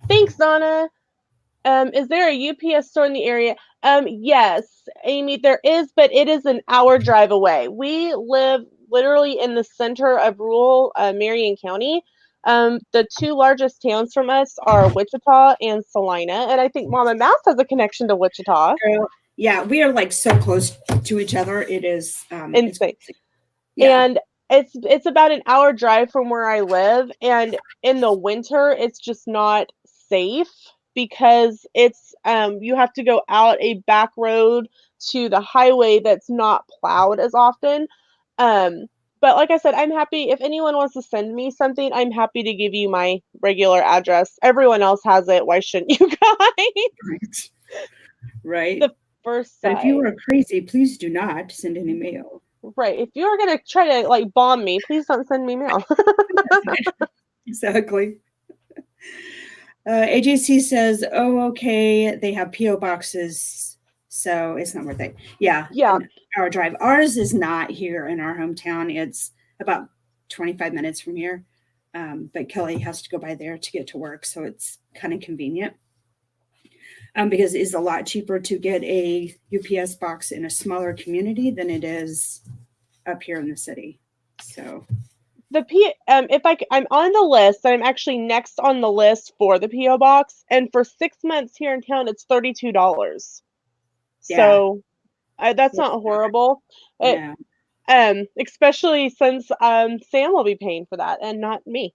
Thanks, Donna. Is there a UPS store in the area? Yes, Amy, there is, but it is an hour drive away. We live literally in the center of rural Marion County. The two largest towns from us are Wichita and Salina, and I think Mama Mouse has a connection to Wichita. Yeah, we are like so close to each other. It is insane. Yeah. And It's about an hour drive from where I live, and in the winter it's just not safe because it's you have to go out a back road to the highway that's not plowed as often. Um but like I said, I'm happy if anyone wants to send me something, I'm happy to give you my regular address. Everyone else has it. Why shouldn't you guys? Right. Right. The first But if you side. are crazy, please do not send any mail. Right. If you're gonna try to like bomb me, please don't send me mail. Exactly. AJC says, "Oh, okay. They have PO boxes, so it's not worth it." Yeah, Yeah. an hour drive. Ours is not here in our hometown. It's about 25 minutes from here. But Kelly has to go by there to get to work, so it's kind of convenient. Because it's a lot cheaper to get a UPS box in a smaller community than it is up here in the city. So If I'm on the list, I'm actually next on the list for the PO box, and for 6 months here in town, it's $32. yeah, So that's it's not horrible. It no. especially since Sam will be paying for that and not me,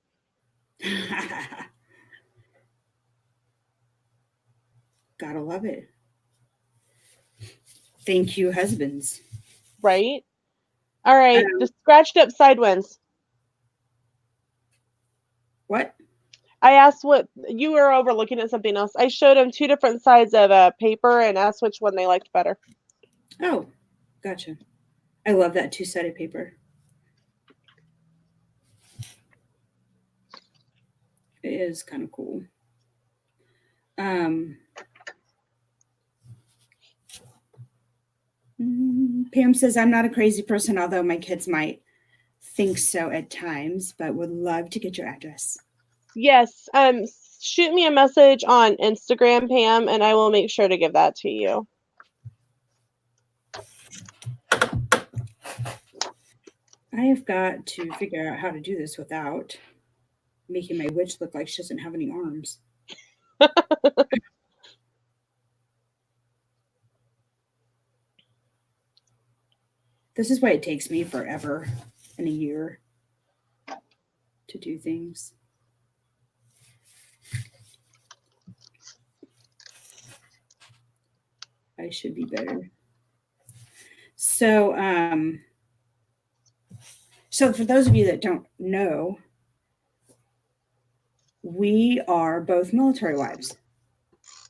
Gotta love it. Thank you, husbands. right? All right, Um, the scratched up side wins. what? I asked what you were over looking at something else. I showed them two different sides of a paper and asked which one they liked better. Oh, gotcha. I love that two-sided paper. It is kind of cool. Um, Pam says, I'm not a crazy person, although my kids might think so at times, but would love to get your address. Yes, shoot me a message on Instagram, Pam, and I will make sure to give that to you. I have got to figure out how to do this without making my witch look like she doesn't have any arms. This is why it takes me forever and a year to do things. I should be better. So for those of you that don't know, we are both military wives.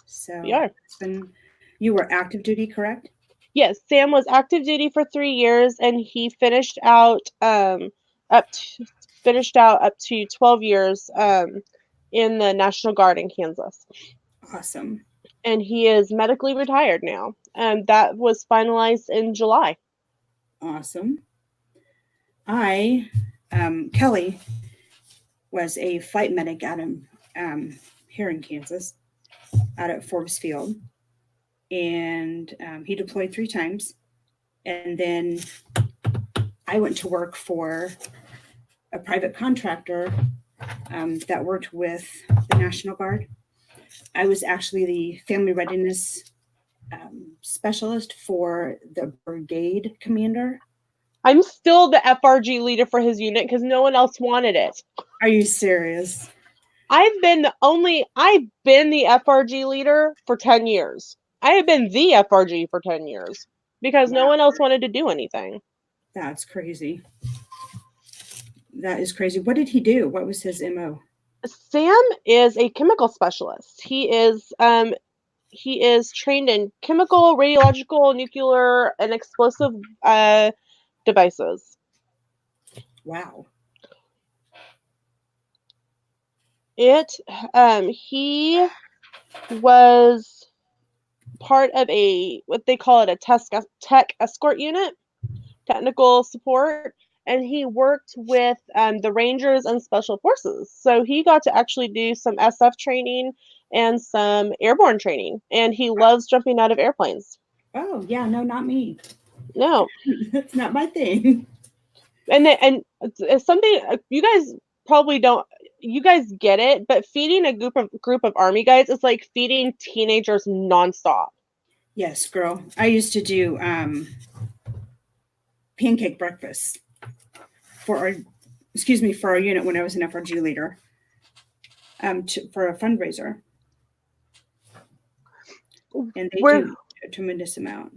So Yeah. you were active duty, correct? Yes, Sam was active duty for 3 years, and he up to, finished out up to 12 years in the National Guard in Kansas. Awesome. And he is medically retired now. And that was finalized in July. Awesome. Kelly was a flight medic out of here in Kansas, out at Forbes Field, and he deployed 3 times. And then I went to work for a private contractor that worked with the National Guard. I was actually the family readiness specialist for the brigade commander. I'm still the FRG leader for his unit because no one else wanted it. Are you serious? I've been the FRG leader for 10 years. I have been the FRG for 10 years because no Wow. one else wanted to do anything. That's crazy. That is crazy. What did he do? What was his MO? Sam is a chemical specialist. He is trained in chemical, radiological, nuclear, and explosive devices. Wow. He was part of what they call it, a tech escort unit, technical support, and he worked with the Rangers and Special Forces. So he got to actually do some SF training and some airborne training, and he loves jumping out of airplanes. Oh, yeah, no, not me. No. That's not my thing. And it's something you guys probably don't. You guys get it, but feeding a group of Army guys is like feeding teenagers nonstop. Yes, girl. I used to do pancake breakfast. for our unit when I was an FRG leader, for a fundraiser, and they Where do a tremendous amount.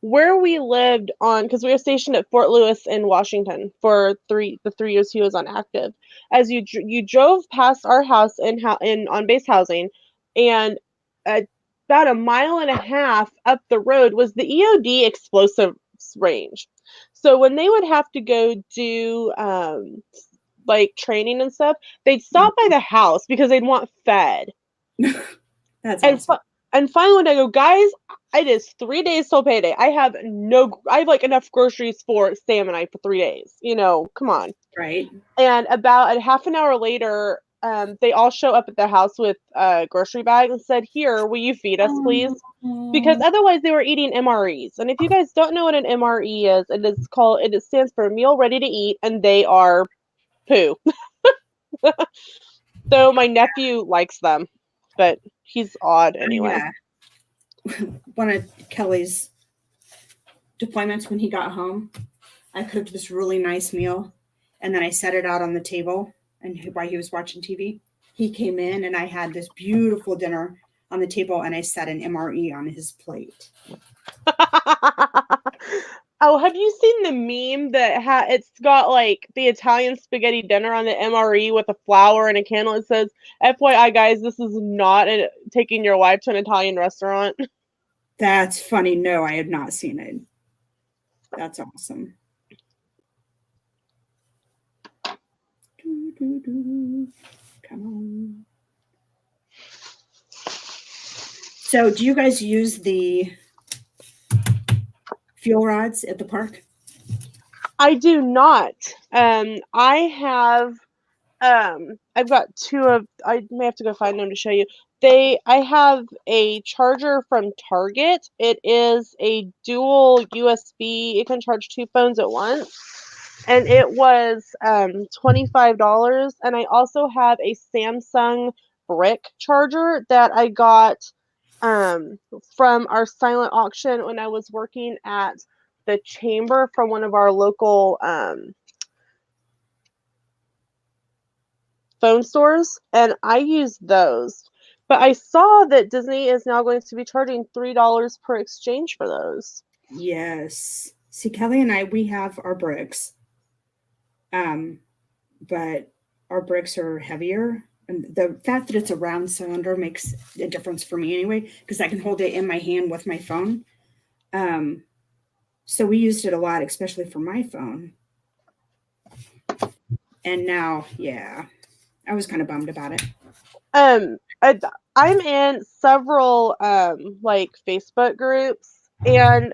where we lived on, because we were stationed at Fort Lewis in Washington for the 3 years he was on active. As you drove past our house in on base housing, and about a mile and a half up the road was the EOD explosive range. So when they would have to go do like training and stuff, they'd stop by the house because they'd want fed. That's And awesome. and finally one day I go, guys, it is 3 days till payday. I have like enough groceries for Sam and I for 3 days. Come on. Right. And about a half an hour later, they all show up at the house with a grocery bag and said, "Here, will you feed us, please?" Because otherwise they were eating MREs. And if you guys don't know what an MRE is, it stands for meal ready to eat, and they are poo. So my nephew likes them, but he's odd anyway. Yeah. One of Kelly's deployments, when he got home, I cooked this really nice meal, and then I set it out on the table, and while he was watching TV, he came in, and I had this beautiful dinner on the table, and I set an MRE on his plate. Oh, have you seen the meme that it's got like the Italian spaghetti dinner on the MRE with a flower and a candle? It says, "FYI, guys, this is not taking your wife to an Italian restaurant." That's funny. No, I have not seen it. That's awesome. Come on. So, do you guys use the fuel rods at the park? I do not. I have. I've got two of. I may have to go find them to show you. I have a charger from Target. It is a dual USB. It can charge 2 phones at once, and it was $25. And I also have a Samsung brick charger that I got from our silent auction when I was working at the chamber from one of our local phone stores, and I used those. But I saw that Disney is now going to be charging $3 per exchange for those. Yes. See, Kelly and I, we have our bricks, but our bricks are heavier. And the fact that it's a round cylinder makes a difference for me anyway, because I can hold it in my hand with my phone. So we used it a lot, especially for my phone. And now, yeah, I was kind of bummed about it. I'm in several like Facebook groups and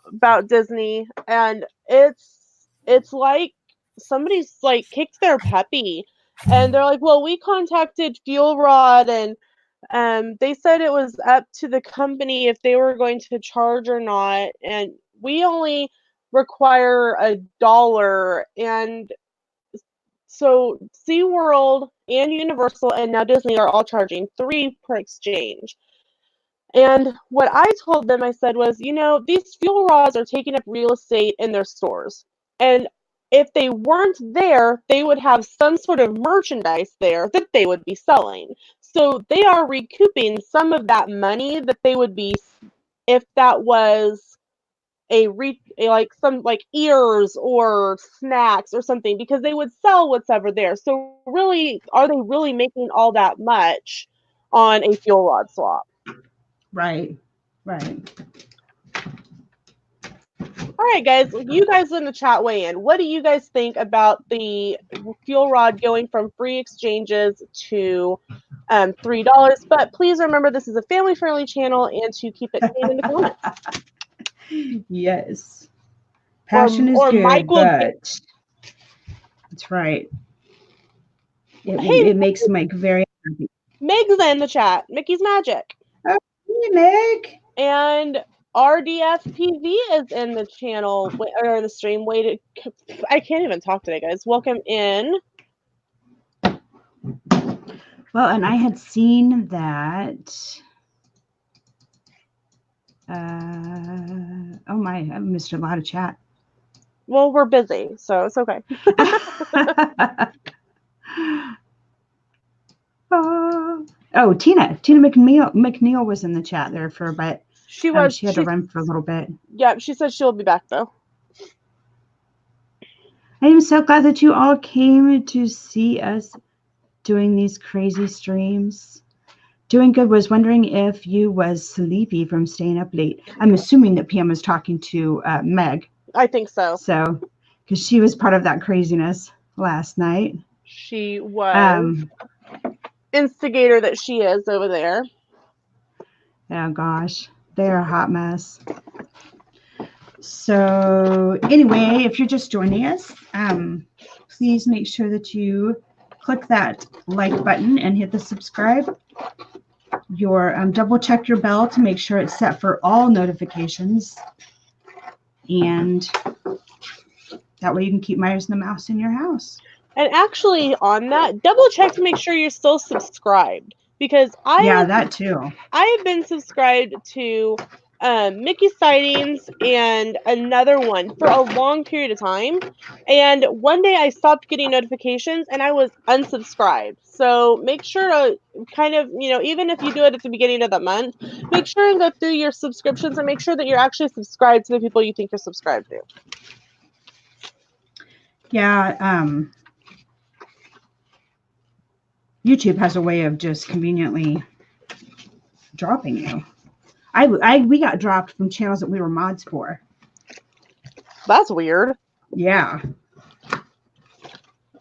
about Disney, and it's like somebody's like kicked their puppy, and they're like, "Well, we contacted Fuel Rod, and they said it was up to the company if they were going to charge or not, and we only require $1." And so SeaWorld and Universal and now Disney are all charging 3 per exchange. And what I told them, I said was, these fuel rods are taking up real estate in their stores. And if they weren't there, they would have some sort of merchandise there that they would be selling. So they are recouping some of that money that they would be, if that was like some like ears or snacks or something, because they would sell whatever there. So really, are they really making all that much on a fuel rod swap? Right. All right, guys, you guys in the chat weigh in. What do you guys think about the fuel rod going from free exchanges to $3? But please remember, this is a family-friendly channel, and to keep it clean in the comments. Yes. Passion is good, but that's right. It makes Mike very happy. Meg's in the chat. Mickey's Magic. Oh, hey, Meg. And RDFPV is in the channel or the stream. I can't even talk today, guys. Welcome in. Well, and I had seen that. Oh my, I missed a lot of chat. Well, we're busy, so it's okay. Oh, Tina McNeil was in the chat there for a bit. She was. She had to run for a little bit. Yeah, she said she'll be back though. I am so glad that you all came to see us doing these crazy streams. Doing good. Was wondering if you was sleepy from staying up late. I'm assuming that Pam was talking to Meg. I think so. So, because she was part of that craziness last night. She was. Instigator that she is over there. Oh gosh, they're a hot mess. So anyway, if you're just joining us, please make sure that you click that like button and hit the subscribe. Double check your bell to make sure it's set for all notifications, and that way you can keep Myers and the Mouse in your house. And actually, on that, double check to make sure you're still subscribed, because that too. I have been subscribed to Mickey Sightings and another one for a long period of time, and one day I stopped getting notifications and I was unsubscribed. So make sure to kind of, even if you do it at the beginning of the month, make sure and go through your subscriptions and make sure that you're actually subscribed to the people you think you're subscribed to. Yeah, YouTube has a way of just conveniently dropping you. We got dropped from channels that we were mods for. That's weird. Yeah.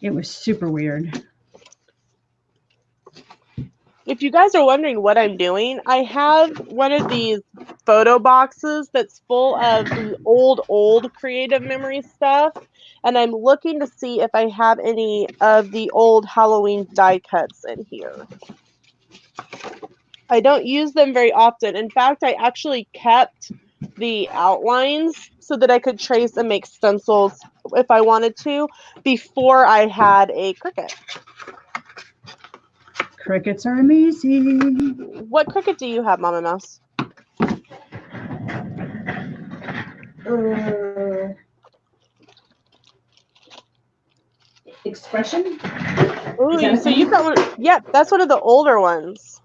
It was super weird. If you guys are wondering what I'm doing, I have one of these photo boxes that's full of the old Creative Memory stuff, and I'm looking to see if I have any of the old Halloween die cuts in here. I don't use them very often. In fact, I actually kept the outlines so that I could trace and make stencils if I wanted to before I had a Cricut. Crickets are amazing. What Cricut do you have, Mama Mouse? Expression? Ooh, so you've got one. Yep, that's one of the older ones.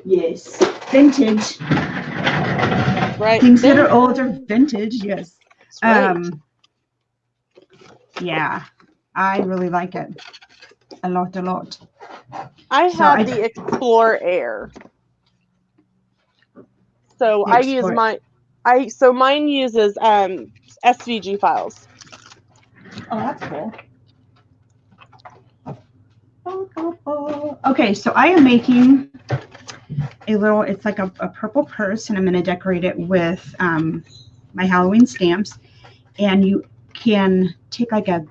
Yes. Vintage. Right. Things that are old are vintage, yes. Right. Yeah, I really like it. A lot. I have the Explore Air. So I use mine. So mine uses SVG files. Oh, that's cool. Okay, so I am making it's like a purple purse, and I'm going to decorate it with my Halloween stamps. And you can take like a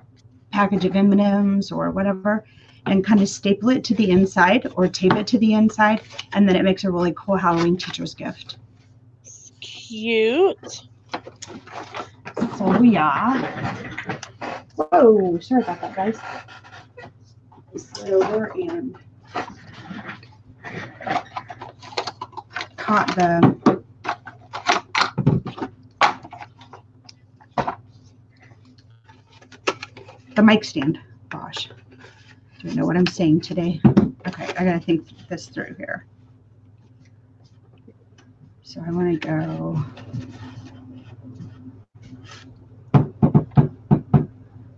package of M&Ms or whatever and kind of staple it to the inside or tape it to the inside, and then it makes a really cool Halloween teacher's gift. Cute. So yeah. Whoa, sorry about that, guys. Slid over and caught the mic stand. Gosh, don't know what I'm saying today. Okay, I gotta think this through here. So I want to go.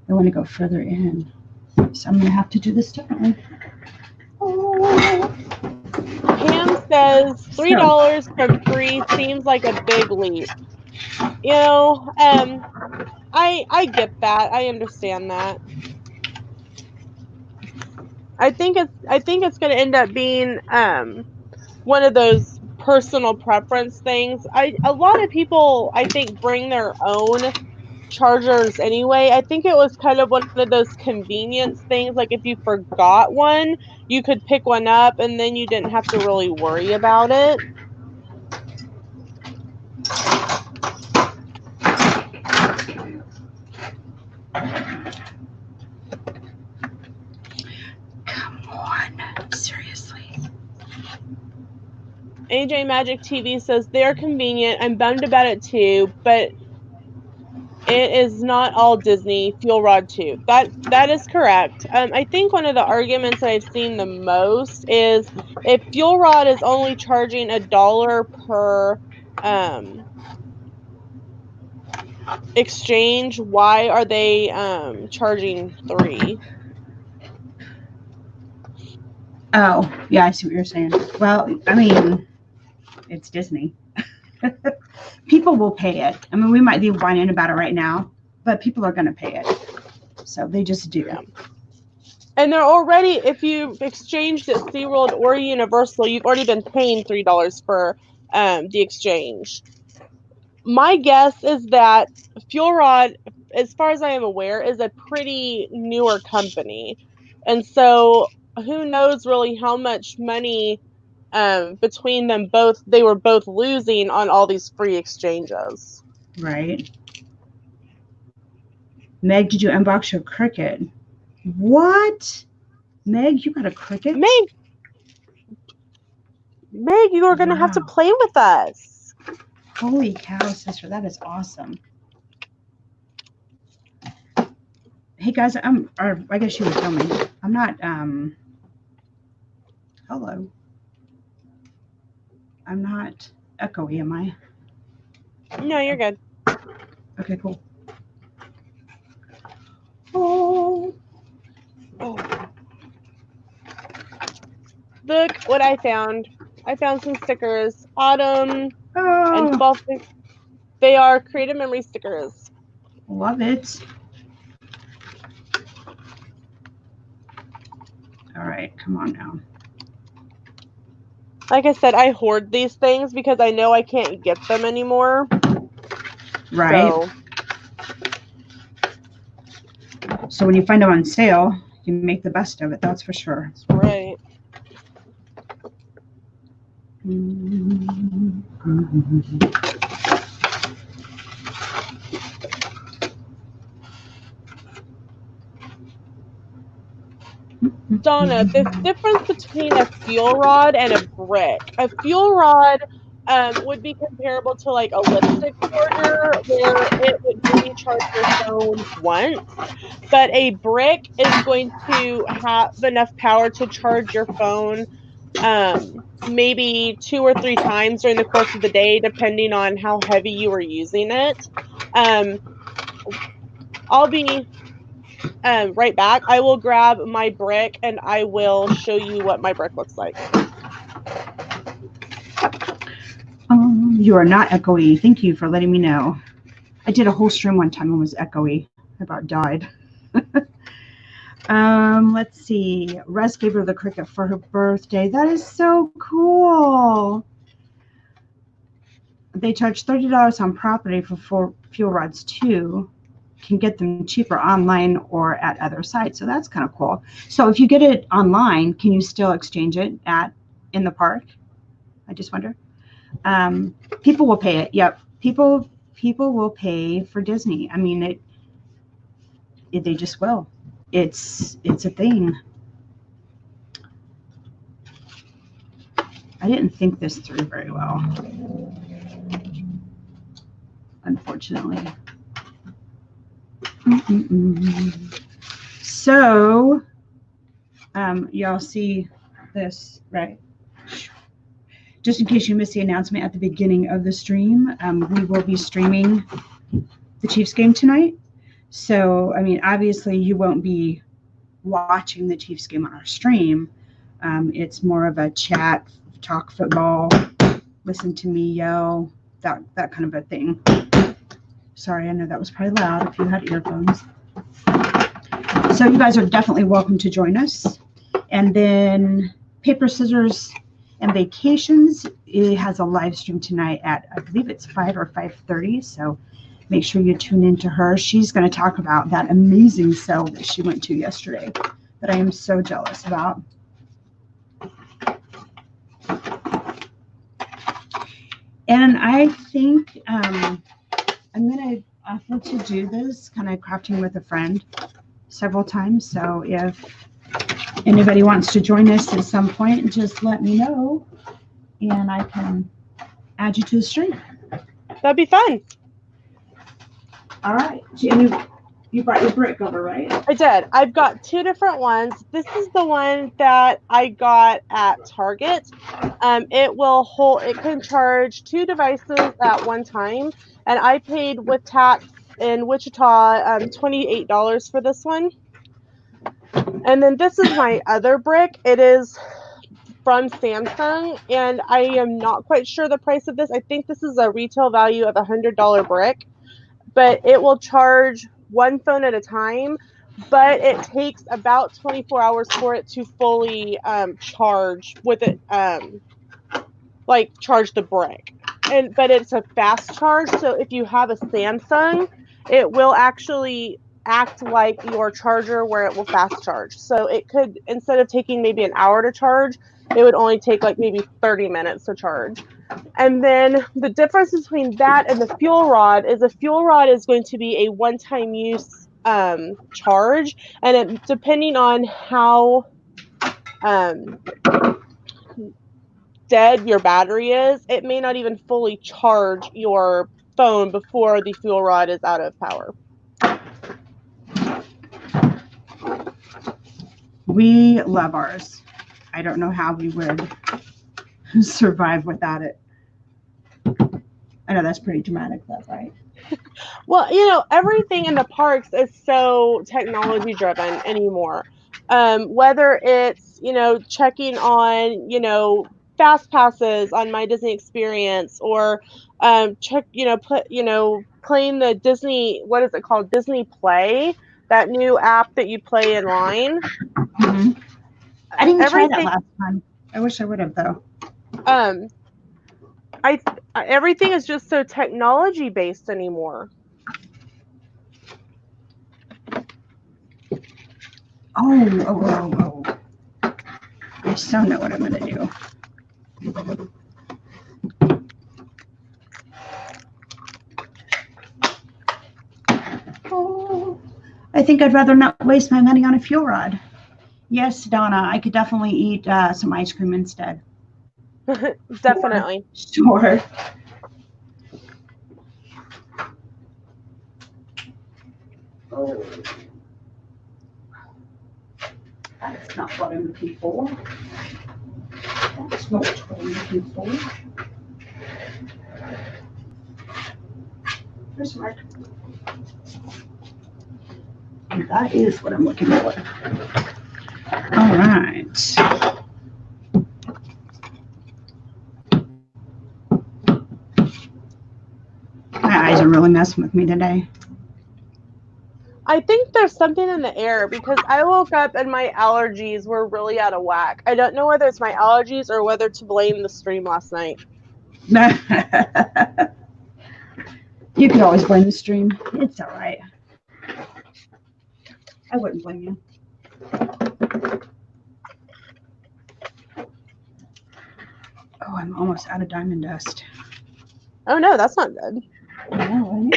I want to go further in. So I'm going to have to do this differently. Pam says $3 from free seems like a big leap. I get that. I understand that. I think it's going to end up being one of those personal preference things. A lot of people, I think, bring their own chargers anyway. I think it was kind of one of those convenience things, like if you forgot one, you could pick one up and then you didn't have to really worry about it. Come on, seriously. AJ Magic TV says they're convenient. I'm bummed about it too, but It is not all Disney. Fuel rod too. That is correct. I think one of the arguments that I've seen the most is if fuel rod is only charging $1 per exchange, why are they charging $3? Oh, yeah, I see what you're saying. Well, I mean, it's Disney. People will pay it. I mean, we might be whining about it right now, but people are going to pay it. So they just do. Yeah. And they're already, if you exchanged at SeaWorld or Universal, you've already been paying $3 for the exchange. My guess is that Fuel Rod, as far as I am aware, is a pretty newer company. And so who knows really how much money between them both, they were both losing on all these free exchanges. Right. Meg, did you unbox your Cricut? What? Meg, you got a Cricut? Meg, you are going to have to Wow. play with us. Holy cow, sister, that is awesome. Hey guys, or I guess you were filming. I'm not, hello. I'm not echoey, am I? No, you're good. Okay, cool. Oh. Look what I found. I found some stickers. Autumn and 12. They are Creative Memory stickers. Love it. All right, come on now. Like I said, I hoard these things because I know I can't get them anymore. Right. So when you find them on sale, you make the best of it, that's for sure. That's right. Donna, the difference between a fuel rod and a brick. A fuel rod would be comparable to like a lipstick charger where it would maybe charge your phone once, but a brick is going to have enough power to charge your phone maybe 2 or 3 times during the course of the day, depending on how heavy you are using it. I'll be right back. I will grab my brick and I will show you what my brick looks like. You are not echoey. Thank you for letting me know. I did a whole stream one time and was echoey. I about died. Let's see. Russ gave her the Cricut for her birthday. That is so cool. They charge $30 on property for fuel rods too. Can get them cheaper online or at other sites. So that's kind of cool. So if you get it online, can you still exchange it in the park? I just wonder. People will pay it. Yep. People will pay for Disney. I mean, they just will. It's a thing. I didn't think this through very well, unfortunately. So, y'all see this, right? Just in case you missed the announcement at the beginning of the stream, we will be streaming the Chiefs game tonight. So, I mean, obviously you won't be watching the Chiefs game on our stream. It's more of a chat, talk football, listen to me yell, that kind of a thing. Sorry, I know that was probably loud if you had earphones. So you guys are definitely welcome to join us. And then Paper, Scissors, and Vacations, it has a live stream tonight at, I believe it's 5 or 5:30. So make sure you tune into her. She's going to talk about that amazing sale that she went to yesterday that I am so jealous about. And I think I'm going to offer to do this kind of crafting with a friend several times. So if anybody wants to join us at some point, just let me know and I can add you to the stream. That'd be fun. All right. And you brought your brick over, right? I did. I've got 2 different ones. This is the one that I got at Target. It can charge 2 devices at one time, and I paid with tax in Wichita $28 for this one. And then this is my other brick. It is from Samsung, and I am not quite sure the price of this. I think this is a retail value of $100 brick, but it will charge one phone at a time, but it takes about 24 hours for it to fully charge with it, like charge the brick. But it's a fast charge, so if you have a Samsung, it will actually act like your charger where it will fast charge. So it could, instead of taking maybe an hour to charge, it would only take like maybe 30 minutes to charge. And then the difference between that and the fuel rod is a fuel rod is going to be a one-time use charge, and depending on how dead your battery is, it may not even fully charge your phone before the fuel rod is out of power. We love ours. I don't know how we would survive without it. I know that's pretty dramatic, though, right? Well, everything in the parks is so technology driven anymore. Whether it's, checking on, fast passes on my Disney experience, or playing the Disney, what is it called? Disney Play, that new app that you play in line. Mm-hmm. I didn't try that last time. I wish I would have, though. Everything is just so technology based anymore. Oh. I so know what I'm going to do. Oh, I think I'd rather not waste my money on a fuel rod. Yes, Donna, I could definitely eat some ice cream instead. Definitely. Sure. Oh. That's not what I'm looking for. That's not what I'm looking for. Where's Mark? And that is what I'm looking for. All right. My eyes are really messing with me today. I think there's something in the air because I woke up and my allergies were really out of whack. I don't know whether it's my allergies or whether to blame the stream last night. You can always blame the stream. It's all right. I wouldn't blame you. Oh, I'm almost out of diamond dust. Oh no, that's not good. No,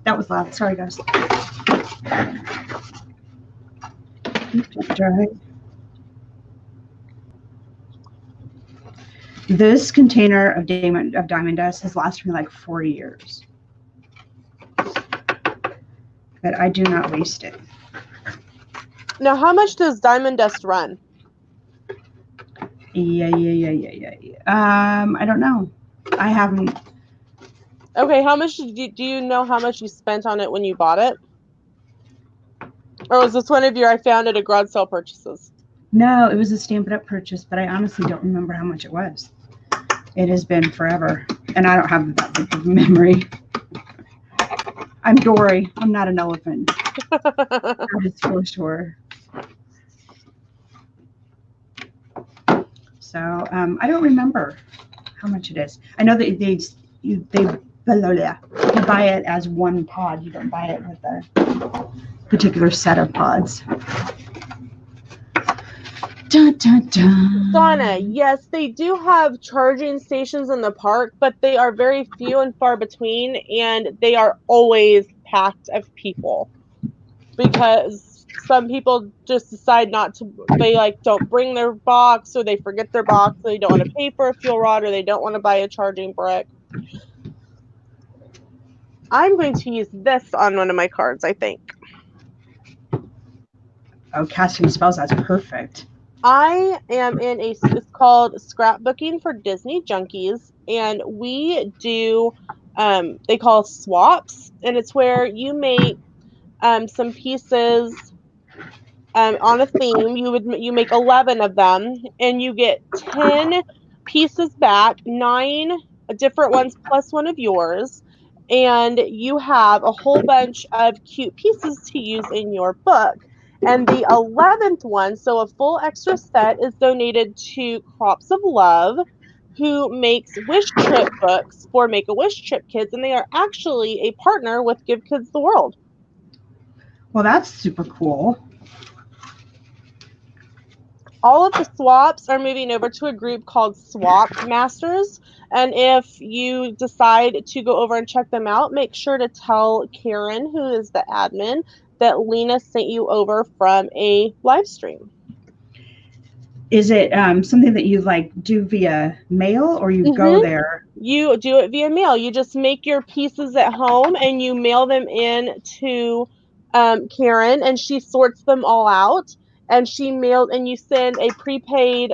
that was loud. Sorry, guys. Dry. This container of diamond dust has lasted me like 40 years. But I do not waste it. Now, how much does diamond dust run? Yeah. I don't know. I haven't. Okay, how much do you know how much you spent on it when you bought it? Or was this one of your I found at a garage sale purchases? No, it was a Stampin' Up purchase, but I honestly don't remember how much it was. It has been forever, and I don't have that big of a memory. I'm Dory. I'm not an elephant. That's for sure. So I don't remember how much it is. I know that you buy it as one pod. You don't buy it with a particular set of pods. Dun, dun, dun. Donna, yes, they do have charging stations in the park, but they are very few and far between, and they are always packed of people because some people just decide not to. They don't bring their box, or they forget their box, or they don't want to pay for a fuel rod, or they don't want to buy a charging brick. I'm going to use this on one of my cards, I think. Oh, casting spells, that's perfect. I am in it's called Scrapbooking for Disney Junkies, and we do, they call swaps, and it's where you make some pieces on a theme. You make 11 of them, and you get 10 pieces back, 9 different ones plus one of yours, and you have a whole bunch of cute pieces to use in your book. And the 11th one, so a full extra set, is donated to Crops of Love, who makes wish trip books for Make-A-Wish Trip kids, and they are actually a partner with Give Kids the World. Well, that's super cool. All of the swaps are moving over to a group called Swap Masters. And if you decide to go over and check them out, make sure to tell Karen, who is the admin, that Lena sent you over from a live stream. Is it something that you like do via mail, or you go there? You do it via mail. You just make your pieces at home and you mail them in to Karen, and she sorts them all out. And you send a prepaid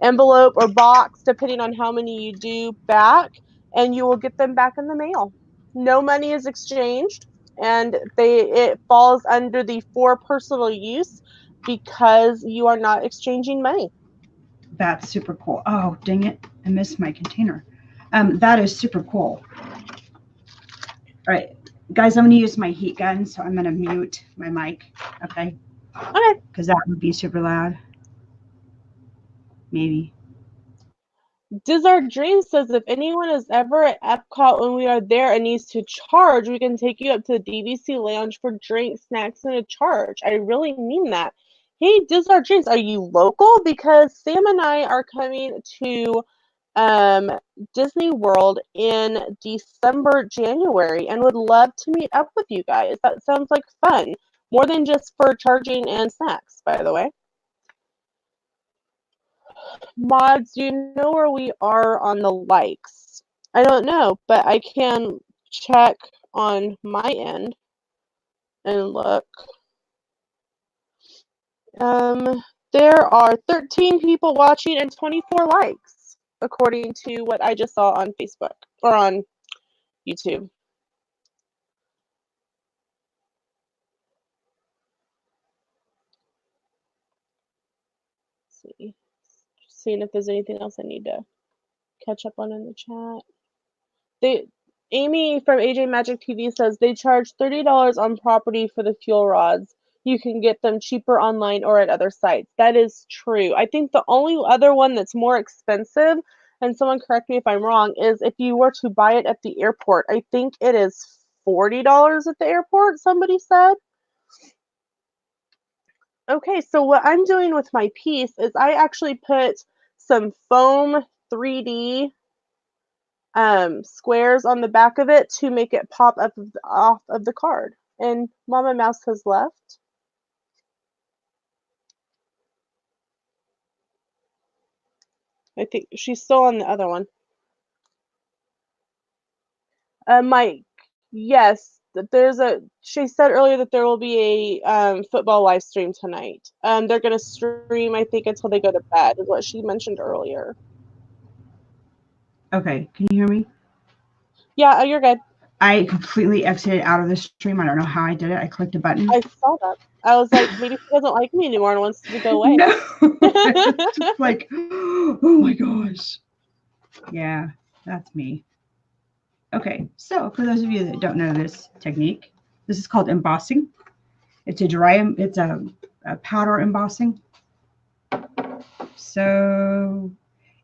envelope or box, depending on how many you do, back, and you will get them back in the mail. No money is exchanged, and it falls under the for personal use because you are not exchanging money. That's super cool. Oh, dang it. I missed my container. That is super cool. All right, guys, I'm going to use my heat gun, so I'm going to mute my mic. Okay. Okay. Because that would be super loud. Maybe. Dizard Dream says if anyone is ever at Epcot when we are there and needs to charge, we can take you up to the DVC lounge for drinks, snacks, and a charge. I really mean that. Hey, Dizard Dreams, are you local? Because Sam and I are coming to Disney World in December, January, and would love to meet up with you guys. That sounds like fun. More than just for charging and snacks, by the way. Mods, do you know where we are on the likes? I don't know, but I can check on my end and look. There are 13 people watching and 24 likes, according to what I just saw on Facebook or on YouTube. Let's see. Just seeing if there's anything else I need to catch up on in the chat. Amy from AJ Magic TV says they charge $30 on property for the fuel rods. You can get them cheaper online or at other sites. That is true. I think the only other one that's more expensive, and someone correct me if I'm wrong, is if you were to buy it at the airport. I think it is $40 at the airport, somebody said. Okay, so what I'm doing with my piece is I actually put some foam 3D squares on the back of it to make it pop up off of the card. And Mama Mouse has left. I think she's still on the other one. Mike, yes, she said earlier that there will be a football live stream tonight. They're going to stream, I think, until they go to bed, is what she mentioned earlier. Okay, can you hear me? Yeah, you're good. I completely exited out of the stream. I don't know how I did it. I clicked a button. I saw that. I was like, maybe she doesn't like me anymore and wants to go away. No. It's just like, oh my gosh. Yeah, that's me. Okay, so for those of you that don't know this technique, this is called embossing. It's a powder embossing. So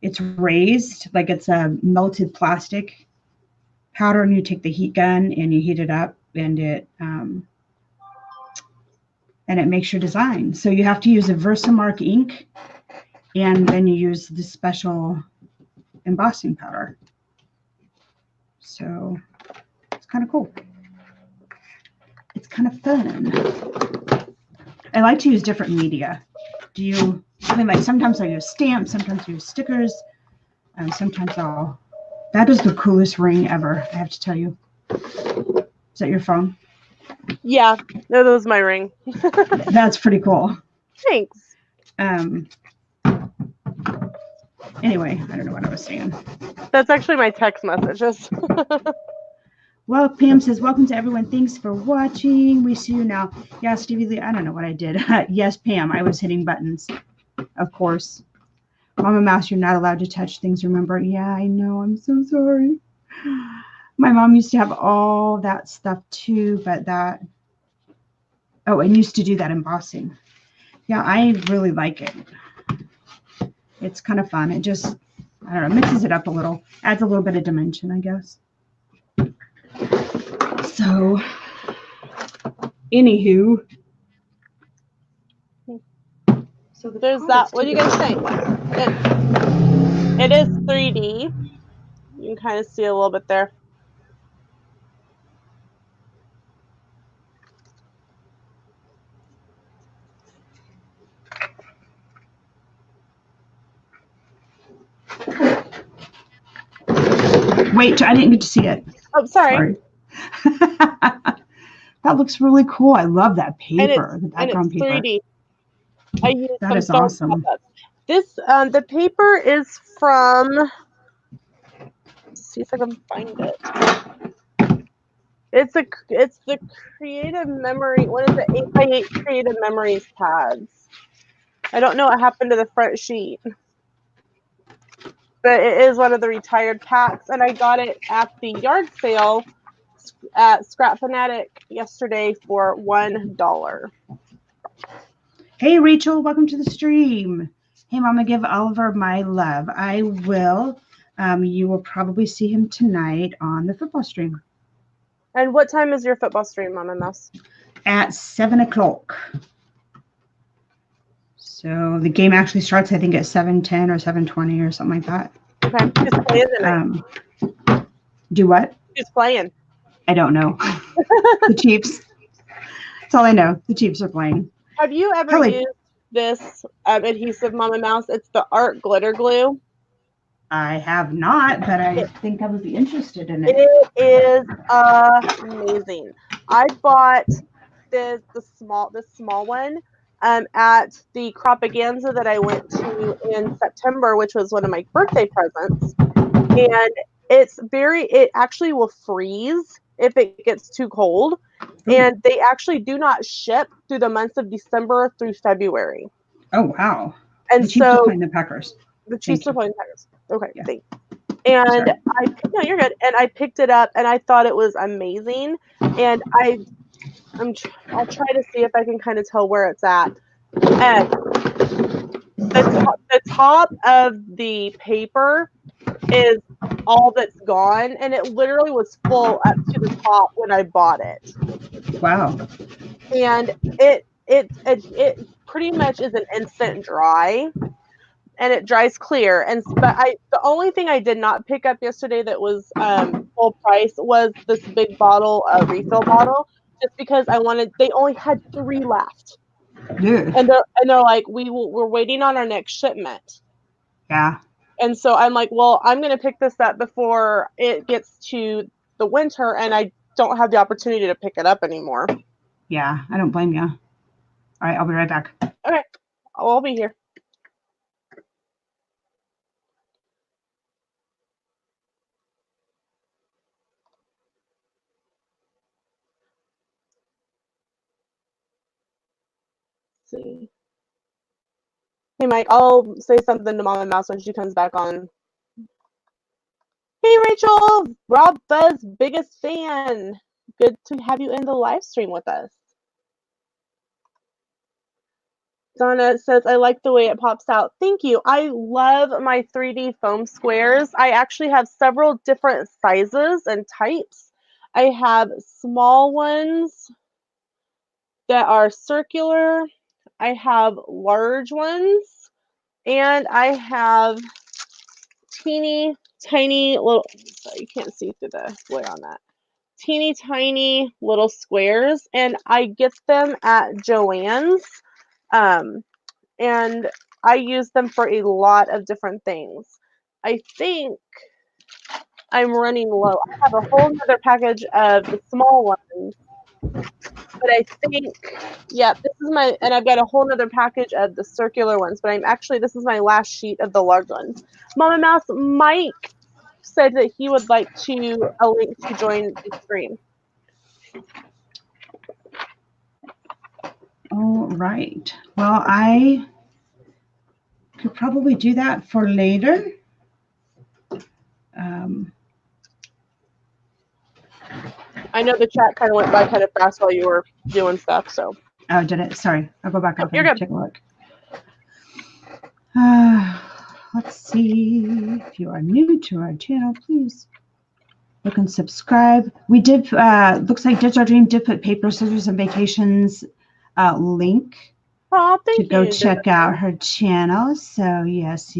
it's raised, like it's a melted plastic powder, and you take the heat gun and you heat it up, and it makes your design. So you have to use a Versamark ink, and then you use the special embossing powder. So it's kind of cool. It's kind of fun. I like to use different media. Sometimes I use stamps, sometimes I use stickers, and sometimes that is the coolest ring ever, I have to tell you. that your phone? Yeah, that was my ring. That's pretty cool. Thanks. Anyway, I don't know what I was saying. That's actually my text messages. Well, Pam says, welcome to everyone. Thanks for watching. We see you now. Yeah, Stevie Lee, I don't know what I did. Yes, Pam, I was hitting buttons, of course. Mama Mouse, you're not allowed to touch things, remember? Yeah, I know. I'm so sorry. My mom used to have all that stuff too, but that, oh, and used to do that embossing. Yeah, I really like it. It's kind of fun. It just, I don't know, mixes it up a little, adds a little bit of dimension, I guess. So, anywho. So there's that. What do you guys think? It is 3D. You can kind of see a little bit there. Wait, I didn't get to see it. Oh, sorry. That looks really cool. I love that paper, the background and it's paper. 3D. I used That some is foam awesome. pop-ups. This the paper is from. Let's see if I can find it. It's the Creative Memory. What is it? 8x8 Creative Memories pads. I don't know what happened to the front sheet, but it is one of the retired packs, and I got it at the yard sale at Scrap Fanatic yesterday for $1. Hey, Rachel, welcome to the stream. Hey, Mama, give Oliver my love. I will. You will probably see him tonight on the football stream. And what time is your football stream, Mama Mouse? At 7 o'clock. So the game actually starts, I think, at 7:10 or 7:20 or something like that. Okay. Who's playing tonight? Do what? Who's playing? I don't know. The Chiefs. That's all I know. The Chiefs are playing. Have you ever used this adhesive, Mama Mouse? It's the Art Glitter Glue. I have not, but I think I would be interested in it. It is amazing. I bought the small one at the Cropaganza that I went to in September, which was one of my birthday presents. And it actually will freeze if it gets too cold. Ooh. And they actually do not ship through the months of December through February. Oh, wow. And the Chiefs are playing the Packers. The Chiefs are playing the Packers. Okay, yeah. Thanks. And no, you're good. And I picked it up and I thought it was amazing. And I'll try to see if I can kind of tell where it's at. And the top of the paper is all that's gone, and it literally was full up to the top when I bought it. Wow. And it pretty much is an instant dry, and it dries clear. But the only thing I did not pick up yesterday that was full price was this big bottle, refill bottle, just because they only had 3 left. Yeah. And they're like, we're waiting on our next shipment. Yeah. And so I'm like, well, I'm going to pick this up before it gets to the winter, and I don't have the opportunity to pick it up anymore. Yeah, I don't blame you. All right, I'll be right back. Okay, I'll be here. Let's see. Hey, Mike, I'll say something to Mama Mouse when she comes back on. Hey, Rachel, Rob Buzz, biggest fan. Good to have you in the live stream with us. Donna says, I like the way it pops out. Thank you. I love my 3D foam squares. I actually have several different sizes and types. I have small ones that are circular. I have large ones. And I have teeny tiny little, sorry, you can't see through the glare on that. Teeny tiny little squares, and I get them at Joann's, and I use them for a lot of different things. I think I'm running low. I have a whole other package of the small ones, but I think, yeah, this is my, and I've got a whole other package of the circular ones, but this is my last sheet of the large ones. Mama Mouse, Mike said that he would like a link to join the stream. All right. Well, I could probably do that for later. I know the chat kind of went by kind of fast while you were doing stuff, so. Oh, did it? Sorry. I'll go back up You're and good. take a look. Let's see. If you are new to our channel, please look and subscribe. We did, looks like Ditch Our Dream did put Paper, Scissors, and Vacations link to go check out her channel. So yes.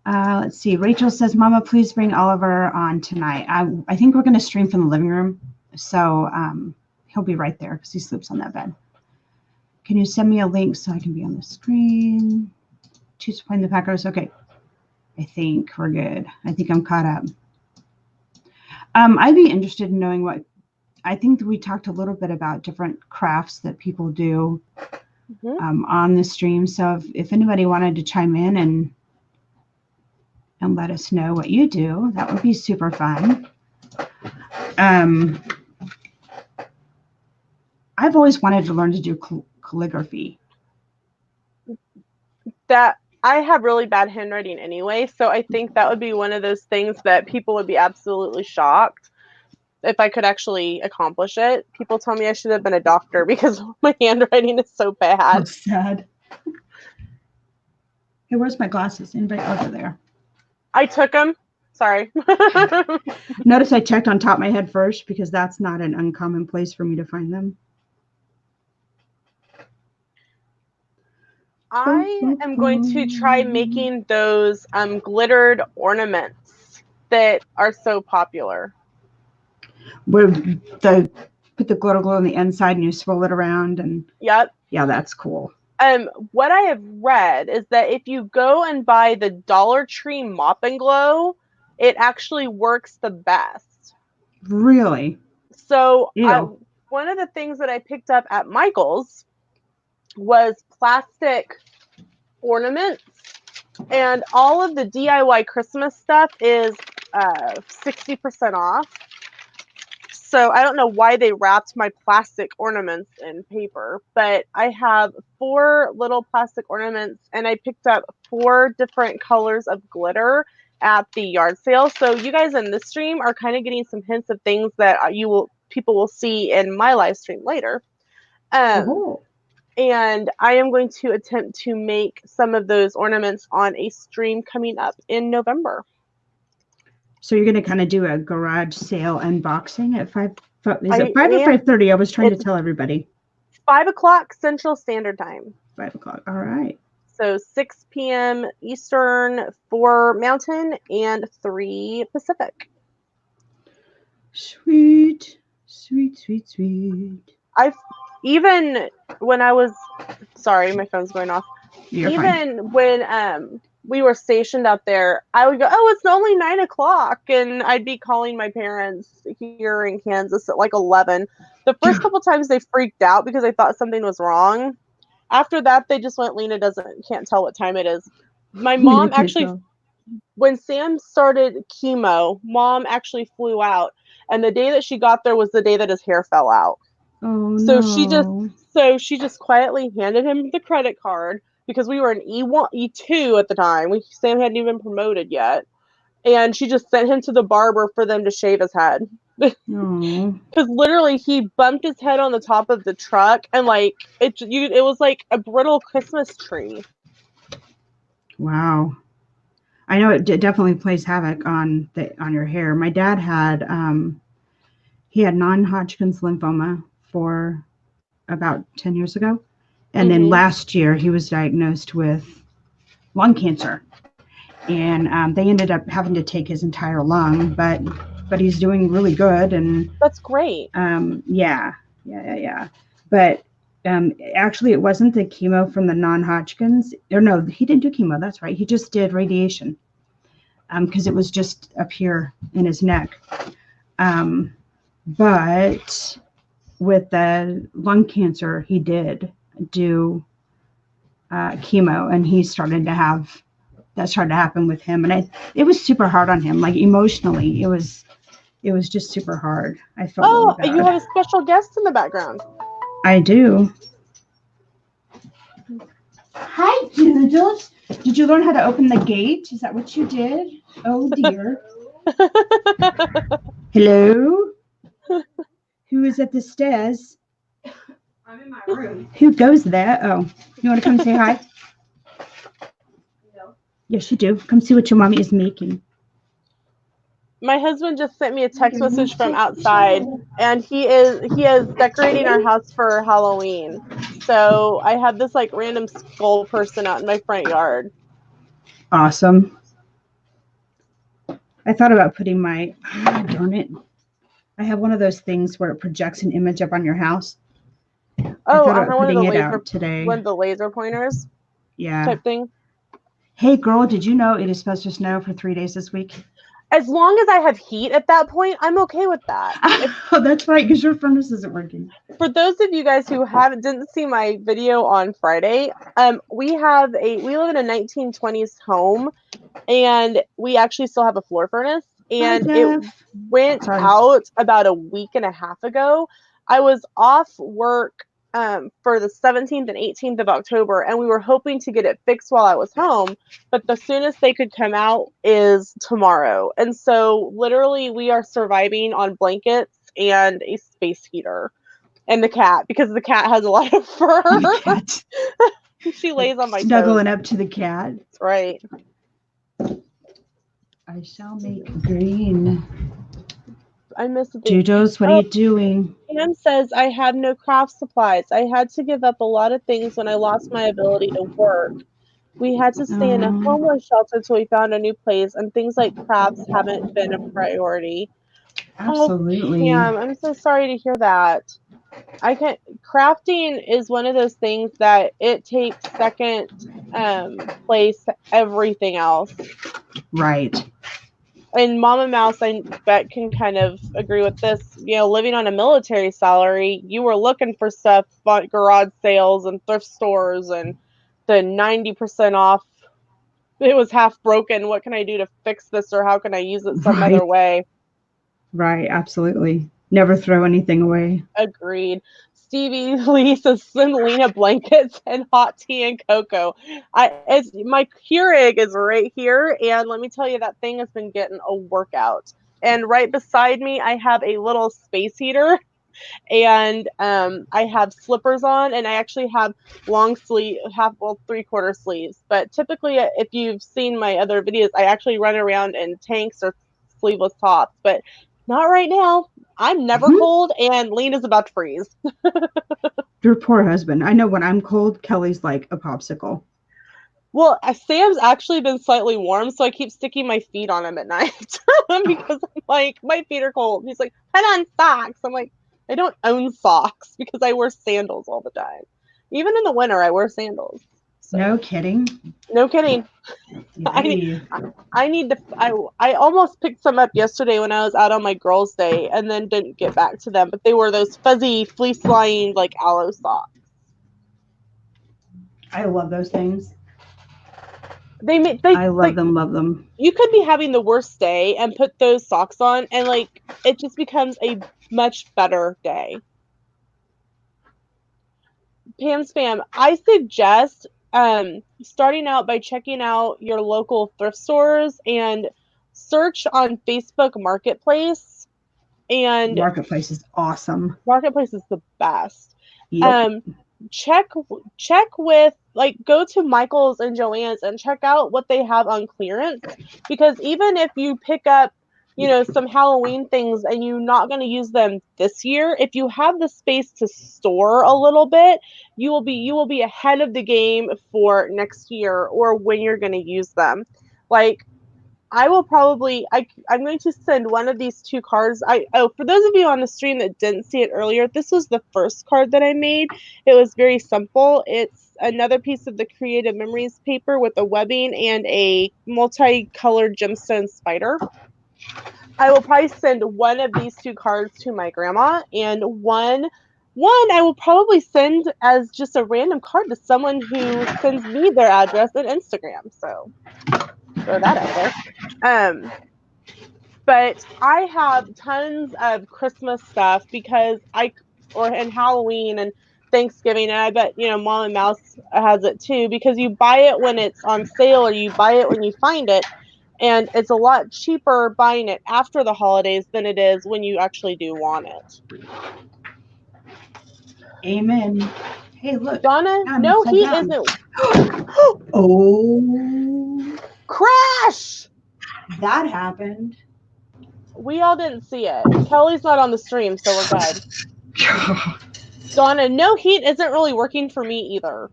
Let's see. Rachel says, Mama, please bring Oliver on tonight. I think we're going to stream from the living room. So he'll be right there because he sleeps on that bed. Can you send me a link so I can be on the screen? Choose to play the Packers. Okay. I think we're good. I think I'm caught up. I'd be interested in knowing I think that we talked a little bit about different crafts that people do on the stream. So if anybody wanted to chime in and let us know what you do, that would be super fun. I've always wanted to learn to do calligraphy. That I have really bad handwriting anyway, so I think that would be one of those things that people would be absolutely shocked if I could actually accomplish it. People tell me I should have been a doctor because my handwriting is so bad. How sad. Hey, where's my glasses? Anybody over there? I took them. Sorry. Notice I checked on top of my head first because that's not an uncommon place for me to find them. I am going to try making those glittered ornaments that are so popular. Where put the glitter glue on the inside and you swirl it around and yep. Yeah, that's cool. What I have read is that if you go and buy the Dollar Tree Mop and Glow, it actually works the best. Really? So one of the things that I picked up at Michael's was plastic ornaments, and all of the DIY Christmas stuff is 60% off. So I don't know why they wrapped my plastic ornaments in paper, but I have 4 little plastic ornaments, and I picked up 4 different colors of glitter at the yard sale. So you guys in this stream are kind of getting some hints of things that people will see in my live stream later. And I am going to attempt to make some of those ornaments on a stream coming up in November. So you're going to kind of do a garage sale unboxing at 5? Is it 5 or 5:30? I was trying to tell everybody. 5 o'clock Central Standard Time. 5 o'clock. All right. So 6 p.m. Eastern, 4 Mountain, and 3 Pacific. Sweet. Even when I was, sorry, my phone's going off. You're fine. When we were stationed out there, I would go, oh, it's only 9 o'clock. And I'd be calling my parents here in Kansas at like 11. The first couple times they freaked out because they thought something was wrong. After that, they just went, Lena can't tell what time it is. My mom actually, when Sam started chemo, Mom actually flew out. And the day that she got there was the day that his hair fell out. Oh, so no. she just quietly handed him the credit card because we were in E2 at the time. Sam hadn't even promoted yet. And she just sent him to the barber for them to shave his head. Because literally he bumped his head on the top of the truck and like it was like a brittle Christmas tree. Wow. I know it definitely plays havoc on your hair. My dad had he had non-Hodgkin's lymphoma for about 10 years ago. And then last year he was diagnosed with lung cancer. And they ended up having to take his entire lung, but he's doing really good. And that's great. Yeah. But actually it wasn't the chemo from the non-Hodgkin's. Or no, he didn't do chemo. That's right. He just did radiation. because it was just up here in his neck. But with the lung cancer, he did do chemo, and he started to have that started to happen with him, and it was super hard on him, like emotionally. It was just super hard. I felt Oh, really you bad. have a special guest in the background. I do. Hi, Doodles. Did you learn how to open the gate? Is that what you did? Oh dear. Hello? Who is at the stairs? I'm in my room. Who goes there? Oh, you want to come say hi? No. Yes, you do. Come see what your mommy is making. My husband just sent me a text message from outside, and he is decorating our house for Halloween. So I have this like random skull person out in my front yard. Awesome. I thought about putting my, darn it. I have one of those things where it projects an image up on your house. I Oh, thought I about have one of putting the it laser out today. one of the laser pointers Yeah. type thing. Hey, girl, did you know it is supposed to snow for 3 days this week? As long as I have heat at that point, I'm okay with that. Oh, that's right, because your furnace isn't working. For those of you guys who didn't see my video on Friday, we live in a 1920s home, and we actually still have a floor furnace, and it went out about a week and a half ago. I was off work for the 17th and 18th of October, and we were hoping to get it fixed while I was home, but the soonest they could come out is tomorrow. And so literally we are surviving on blankets and a space heater and the cat, because the cat has a lot of fur. The cat. She lays on my Snuggling toes. up to the cat. That's right. I shall make green. I miss the Judos, what are you doing? Pam says, I have no craft supplies. I had to give up a lot of things when I lost my ability to work. We had to stay in a homeless shelter until we found a new place, and things like crafts haven't been a priority. Absolutely. Oh, Pam, I'm so sorry to hear that. Crafting is one of those things that it takes second place to everything else. Right. And Mama Mouse, I bet, can kind of agree with this. You know, living on a military salary, you were looking for stuff at garage sales and thrift stores and the 90% off. It was half broken. What can I do to fix this, or how can I use it some other way? Right, absolutely. Never throw anything away. Agreed. Stevie Lee says send Lena blankets and hot tea and cocoa. My Keurig is right here, and let me tell you, that thing has been getting a workout. And right beside me, I have a little space heater, and I have slippers on, and I actually have long sleeve, 3/4 sleeves. But typically, if you've seen my other videos, I actually run around in tanks or sleeveless tops, but not right now. I'm never cold, and Lena's about to freeze. Your poor husband. I know when I'm cold, Kelly's like a popsicle. Well, Sam's actually been slightly warm, so I keep sticking my feet on him at night because I'm like, my feet are cold. He's like, put on socks. I'm like, I don't own socks because I wear sandals all the time. Even in the winter, I wear sandals. So. No kidding. No kidding. Hey. I almost picked some up yesterday when I was out on my girls' day, and then didn't get back to them. But they were those fuzzy, fleece-lined, like aloe socks. I love those things. I love them. You could be having the worst day and put those socks on, and like it just becomes a much better day. Pam Spam, I suggest starting out by checking out your local thrift stores and search on Facebook Marketplace. And Marketplace is awesome. Marketplace is the best. Yep. Check with, like, go to Michael's and Joann's and check out what they have on clearance, because even if you pick up, you know, some Halloween things and you're not going to use them this year, if you have the space to store a little bit, you will be ahead of the game for next year or when you're going to use them. Like, I will probably, I'm going to send one of these 2 cards. For those of you on the stream that didn't see it earlier, this was the first card that I made. It was very simple. It's another piece of the Creative Memories paper with a webbing and a multicolored gemstone spider. I will probably send one of these 2 cards to my grandma, and one I will probably send as just a random card to someone who sends me their address and Instagram. So throw that out there. But I have tons of Christmas stuff because and Halloween and Thanksgiving, and I bet, Mom and Mouse has it too, because you buy it when it's on sale or you buy it when you find it, and it's a lot cheaper buying it after the holidays than it is when you actually do want it. Amen. Hey, look. Donna, I'm no upside heat down. isn't. Oh, Crash! that happened. We all didn't see it. Kelly's not on the stream, so we're good. Donna, no heat isn't really working for me either.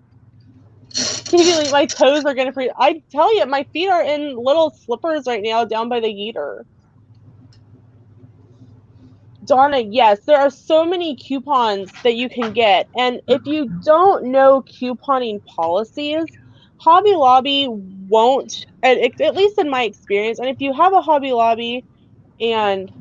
Stevie, my toes are gonna freeze. I tell you, my feet are in little slippers right now down by the heater. Donna, yes, there are so many coupons that you can get. And if you don't know couponing policies, Hobby Lobby won't, at least in my experience, and if you have a Hobby Lobby and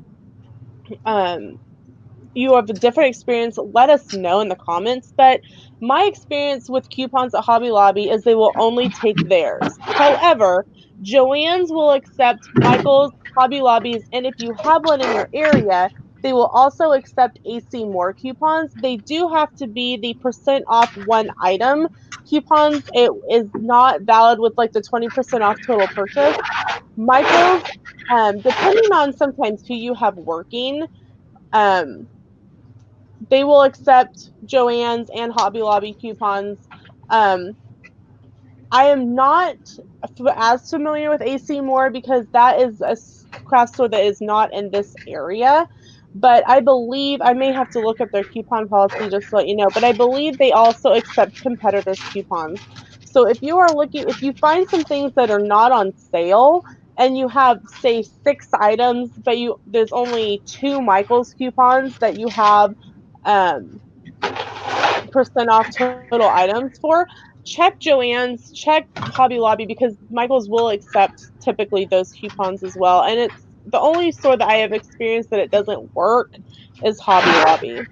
you have a different experience, let us know in the comments. But my experience with coupons at Hobby Lobby is they will only take theirs. However, Joann's will accept Michael's, Hobby Lobby's, and if you have one in your area, they will also accept AC More coupons. They do have to be the % off one item coupons. It is not valid with like the 20% off total purchase. Michael's, depending on sometimes who you have working, they will accept Joann's and Hobby Lobby coupons. I am not as familiar with AC Moore because that is a craft store that is not in this area. But I believe, I may have to look up their coupon policy just to let you know, but I believe they also accept competitors' coupons. So if you find some things that are not on sale and you have, say, 6 items, but there's only 2 Michaels coupons that you have % off total items for, check Joann's, check Hobby Lobby, because Michaels will accept typically those coupons as well. And it's the only store that I have experienced that it doesn't work is Hobby Lobby.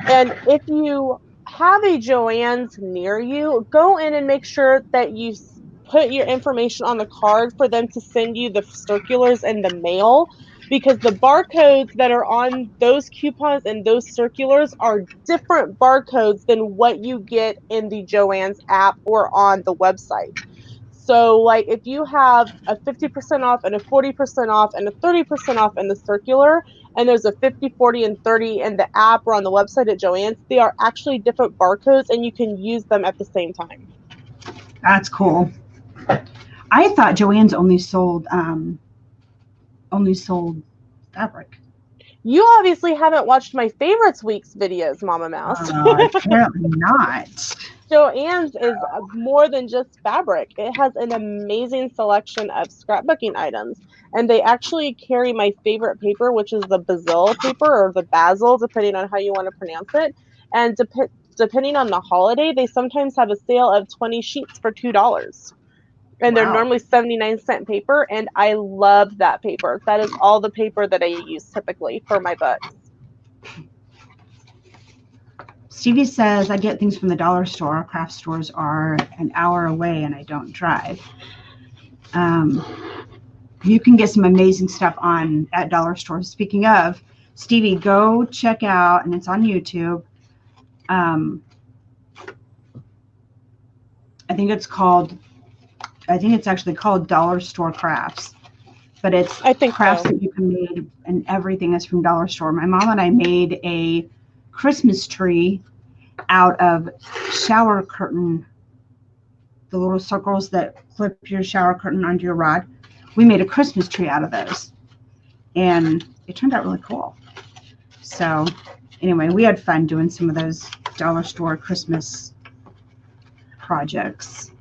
And if you have a Joann's near you, go in and make sure that you put your information on the card for them to send you the circulars in the mail, because the barcodes that are on those coupons and those circulars are different barcodes than what you get in the Joann's app or on the website. So, like, if you have a 50% off and a 40% off and a 30% off in the circular, and there's a 50, 40, and 30 in the app or on the website at Joann's, they are actually different barcodes, and you can use them at the same time. That's cool. I thought Joann's only sold fabric. You obviously haven't watched my favorites week's videos, Mama Mouse. Apparently not. Joann's is more than just fabric. It has an amazing selection of scrapbooking items. And they actually carry my favorite paper, which is the basil paper, or the basil, depending on how you want to pronounce it. And depending on the holiday, they sometimes have a sale of 20 sheets for $2. And they're normally 79-cent paper, and I love that paper. That is all the paper that I use typically for my books. Stevie says, I get things from the dollar store. Our craft stores are an hour away and I don't drive. You can get some amazing stuff at dollar stores. Speaking of, Stevie, go check out, and it's on YouTube. I think it's actually called Dollar Store Crafts, but it's crafts that you can make, and everything is from dollar store. My mom and I made a Christmas tree out of shower curtain, the little circles that clip your shower curtain onto your rod. We made a Christmas tree out of those, and it turned out really cool. So anyway, we had fun doing some of those dollar store Christmas projects.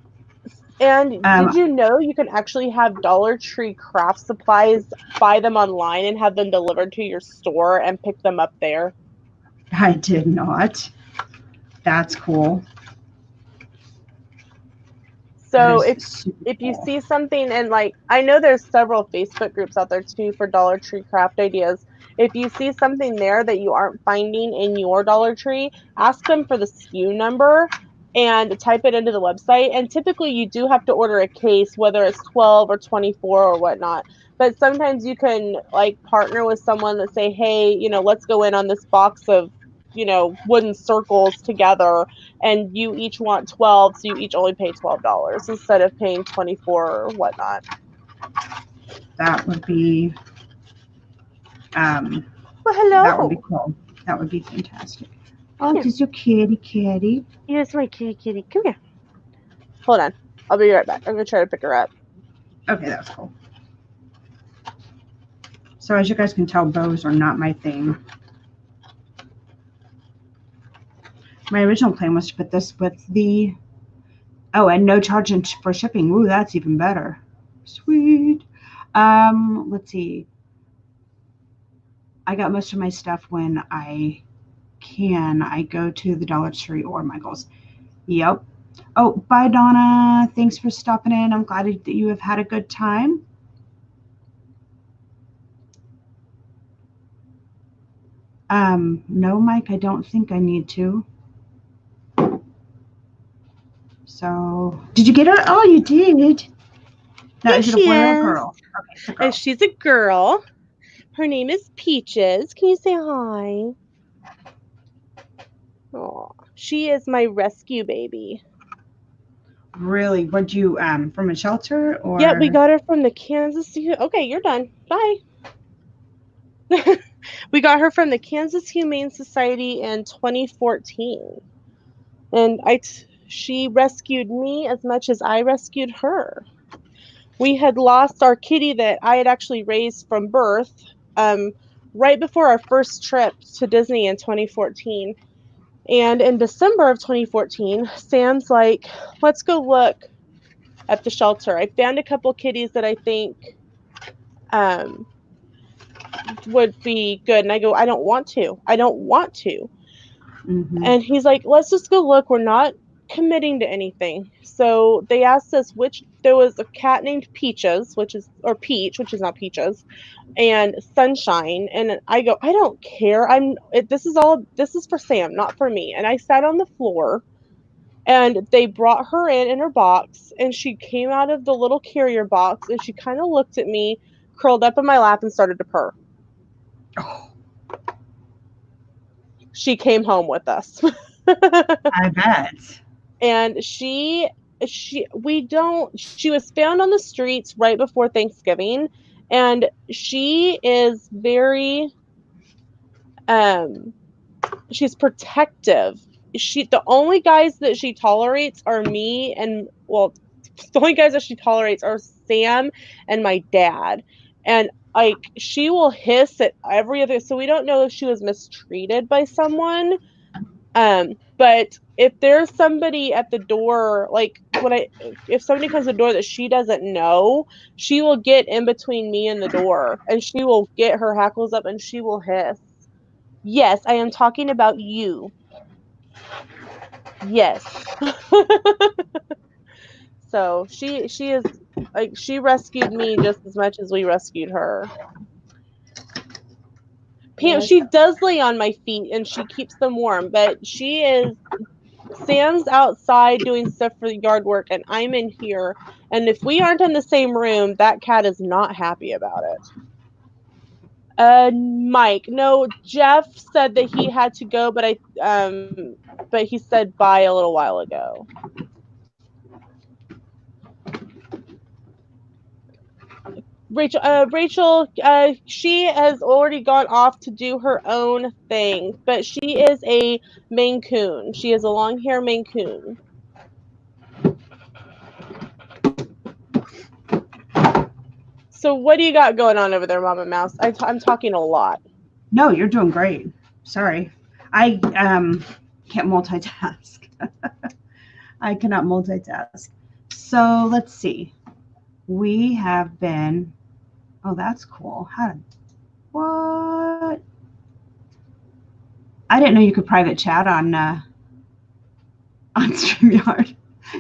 And did you know you can actually have Dollar Tree craft supplies, buy them online and have them delivered to your store and pick them up there? I did not. That's cool. So That is super if you cool. see something, and like I know there's several Facebook groups out there too for Dollar Tree craft ideas. If you see something there that you aren't finding in your Dollar Tree, ask them for the SKU number and type it into the website. And typically you do have to order a case, whether it's 12 or 24 or whatnot. But sometimes you can like partner with someone that say, hey, let's go in on this box of, wooden circles together, and you each want 12, so you each only pay $12 instead of paying 24 or whatnot. That would be Well, that would be hello. cool. That would be fantastic. Oh, this your kitty. Here's my kitty. Come here. Hold on. I'll be right back. I'm going to try to pick her up. Okay, that's cool. So as you guys can tell, bows are not my thing. My original plan was to put this with the, and no charge for shipping. Ooh, that's even better. Sweet. Let's see. I got most of my stuff when I go to the Dollar Tree or Michael's. Yep. Oh, bye, Donna. Thanks for stopping in. I'm glad that you have had a good time. No, Mike, I don't think I need to. So, did you get her? Oh, you did. Now, is it a boy or a girl? Okay, it's a girl. And she's a girl. Her name is Peaches. Can you say hi? Oh, she is my rescue baby. Really? Would you from a shelter or? Yeah, we got her from the Kansas. Okay, you're done. Bye. We got her from the Kansas Humane Society in 2014, and she rescued me as much as I rescued her. We had lost our kitty that I had actually raised from birth right before our first trip to Disney in 2014. And in December of 2014, Sam's like, let's go look at the shelter. I found a couple kitties that I think would be good. And I go, I don't want to. Mm-hmm. And he's like, let's just go look. We're not committing to anything. So they asked us there was a cat named Peach, which is not Peaches, and Sunshine. And I go, I don't care. This is for Sam, not for me. And I sat on the floor, and they brought her in her box, and she came out of the little carrier box, and she kind of looked at me, curled up in my lap, and started to purr. Oh. She came home with us. I bet. And she was found on the streets right before Thanksgiving, and she is very she's protective. The only guys that she tolerates are me, and the only guys that she tolerates are Sam and my dad. And like she will hiss at every other, so we don't know if she was mistreated by someone. But if there's somebody at the door, like if somebody comes to the door that she doesn't know, she will get in between me and the door, and she will get her hackles up and she will hiss. Yes, I am talking about you. Yes. So she is like, she rescued me just as much as we rescued her. She does lay on my feet and she keeps them warm, but Sam's outside doing stuff for the yard work and I'm in here, and if we aren't in the same room, that cat is not happy about it. Mike, no, Jeff said that he had to go, but he said bye a little while ago. Rachel, she has already gone off to do her own thing, but she is a Maine Coon. She is a long hair Maine Coon. So what do you got going on over there, Mama Mouse? I'm talking a lot. No, you're doing great. Sorry. I can't multitask. I cannot multitask. So let's see. We have been. Oh, that's cool. What? I didn't know you could private chat on StreamYard.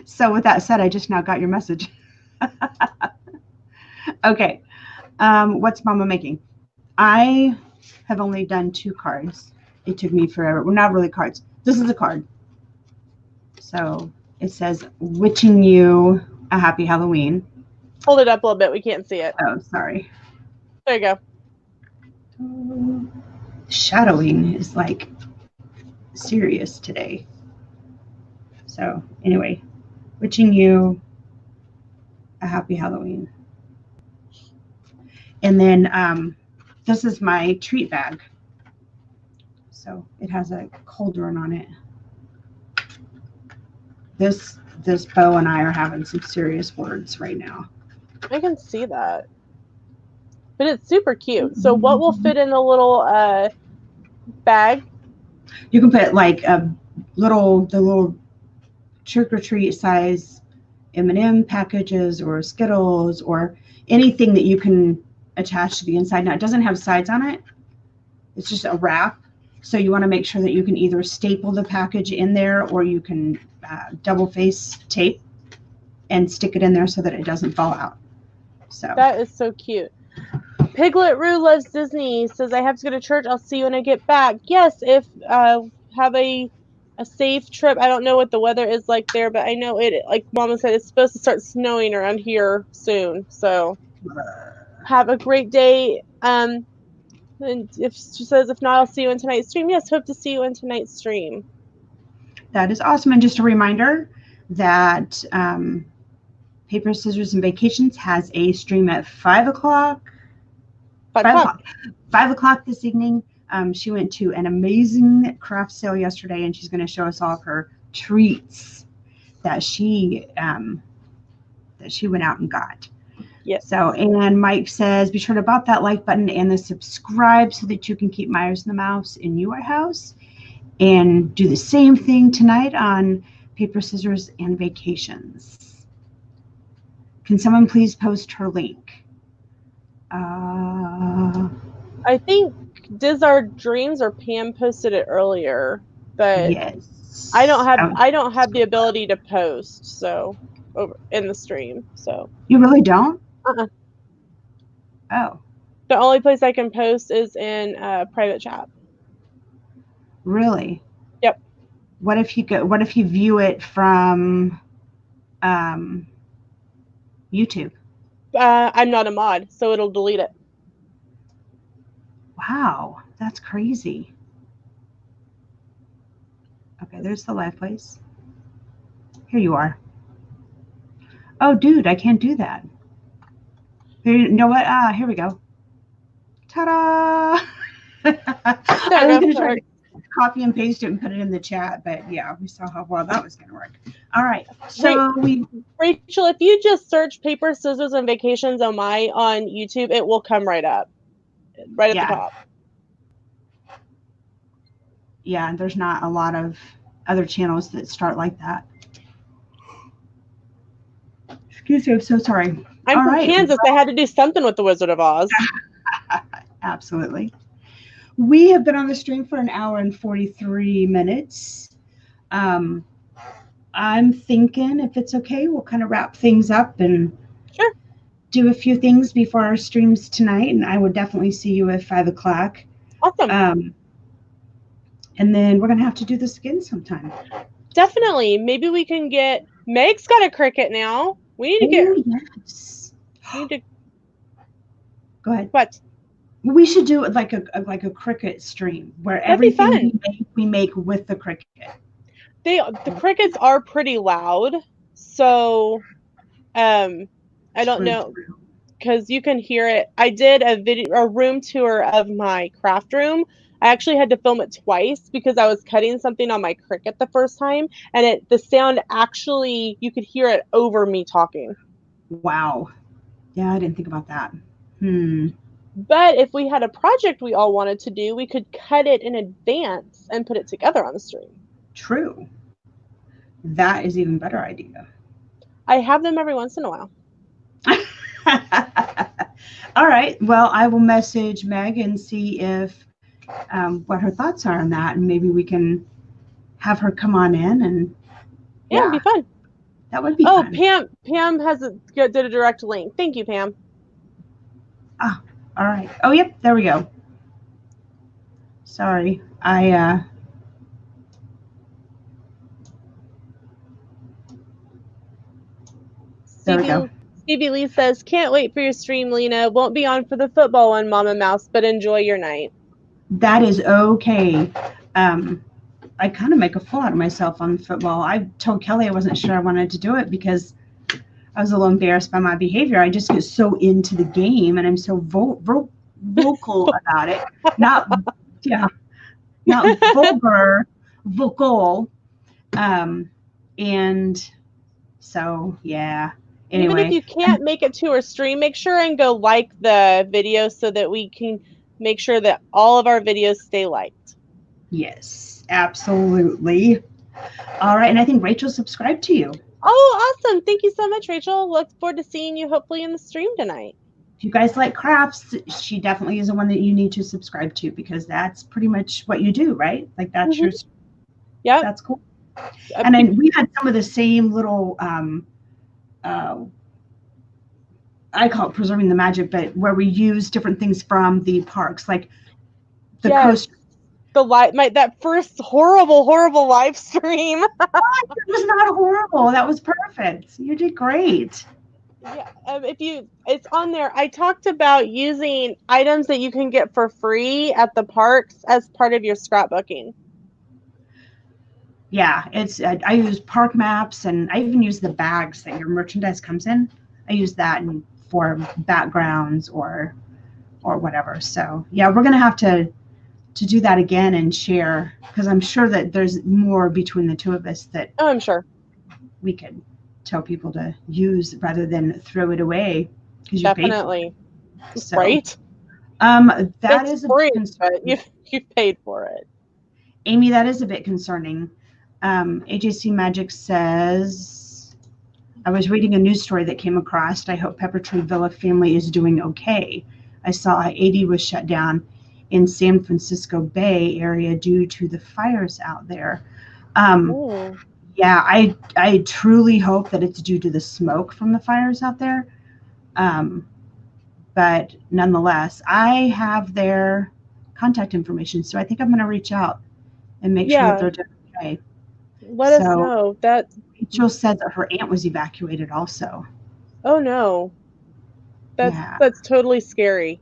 So with that said, I just now got your message. Okay. What's Mama making? I have only done 2 cards. It took me forever. Well, not really cards. This is a card. So it says, wishing you a happy Halloween. Hold it up a little bit. We can't see it. Oh, sorry. There you go. Shadowing is like serious today. So anyway, wishing you a happy Halloween. And then this is my treat bag. So it has a cauldron on it. This Bo and I are having some serious words right now. I can see that. But it's super cute. So what will fit in the little bag? You can put like the little trick or treat size M&M packages or Skittles or anything that you can attach to the inside. Now it doesn't have sides on it. It's just a wrap. So you want to make sure that you can either staple the package in there or you can double face tape and stick it in there so that it doesn't fall out. So That is so cute. Piglet Roo loves Disney. Says, I have to go to church. I'll see you when I get back. Yes, if have a safe trip. I don't know what the weather is like there, but I know it, like Mama said, it's supposed to start snowing around here soon. So have a great day. And if she says, if not, I'll see you in tonight's stream. Yes, hope to see you in tonight's stream. that is awesome. And just a reminder that Paper, Scissors, and Vacations has a stream at 5 o'clock. 5 o'clock. 5 o'clock this evening. She went to an amazing craft sale yesterday, and she's going to show us all of her treats that she went out and got. Yes. So, and Mike says, be sure to bop that like button and the subscribe so that you can keep Myers and the Mouse in your house. And do the same thing tonight on Paper, Scissors, and Vacations. Can someone please post her link? I think Diz Dreams or Pam posted it earlier, but yes. I don't have the ability to post so over in the stream. So You really don't? Uh-uh. Oh, The only place I can post is in private chat. really? Yep. What if you view it from YouTube? I'm not a mod, so it'll delete it. Wow, that's crazy. Okay, there's the live place. Here you are. Oh, dude, I can't do that. Here, you know what? Here we go. Ta-da! I was going to try to copy and paste it and put it in the chat, but yeah, we saw how well that was going to work. All right, so Rachel, if you just search Paper, Scissors, and Vacations on YouTube, it will come right up, right at the top. Yeah, there's not a lot of other channels that start like that. Excuse me, I'm so sorry. I'm from Kansas. I had to do something with the Wizard of Oz. Absolutely. We have been on the stream for an hour and 43 minutes. I'm thinking, if it's okay, we'll kind of wrap things up and do a few things before our streams tonight. And I would definitely see you at 5 o'clock. Awesome. And then we're going to have to do this again sometime. Definitely. Maybe we can get... Meg's got a Cricut now. We need to get... Yes. We need to... Go ahead. What? We should do it like a Cricut stream where everything we make with the Cricut. The Cricuts are pretty loud, so I don't know, because you can hear it. I did a room tour of my craft room. I actually had to film it twice because I was cutting something on my Cricut the first time, and the sound actually, you could hear it over me talking. Wow. Yeah, I didn't think about that. But if we had a project we all wanted to do, we could cut it in advance and put it together on the stream. True. That is even better idea. I have them every once in a while. All right. Well, I will message Meg and see if what her thoughts are on that, and maybe we can have her come on in, and Yeah, it'd be fun. that would be Oh, fun. Pam did a direct link. Thank you, Pam. Ah, all right. Oh, yep. There we go. Sorry, there we go. Stevie Lee says, "Can't wait for your stream, Lena. Won't be on for the football one, Mama Mouse, but enjoy your night." That is okay. I kind of make a fool out of myself on football. I told Kelly I wasn't sure I wanted to do it because I was a little embarrassed by my behavior. I just get so into the game and I'm so vocal about it. Not vulgar, vocal. And so, yeah. Anyway. Even if you can't make it to her stream, make sure and go like the video so that we can make sure that all of our videos stay liked. Yes, absolutely. All right. And I think Rachel subscribed to you. Oh, awesome. Thank you so much, Rachel. Look forward to seeing you hopefully in the stream tonight. If you guys like crafts, she definitely is the one that you need to subscribe to because that's pretty much what you do, right? Like that's your, yeah, that's cool. And then we had some of the same little, I call it preserving the magic, but where we use different things from the parks, like the coast. That first horrible live stream. It was not horrible. That was perfect. You did great. Yeah, it's on there. I talked about using items that you can get for free at the parks as part of your scrapbooking. Yeah, I use park maps and I even use the bags that your merchandise comes in. I use that for backgrounds or whatever. So yeah, we're gonna have to do that again and share because I'm sure that there's more between the two of us that I'm sure we could tell people to use rather than throw it away because you definitely paid for it. So, right. That is a free, bit concerning. but you paid for it. Amy, that is a bit concerning. AJC Magic says, I was reading a news story that came across. I hope Pepper Tree Villa family is doing okay. I saw I-80 was shut down in San Francisco Bay area due to the fires out there. Yeah, I truly hope that it's due to the smoke from the fires out there. But nonetheless, I have their contact information, so I think I'm going to reach out and make sure that they're doing okay. Let us know. That Rachel said that her aunt was evacuated also. Oh no. That's totally scary.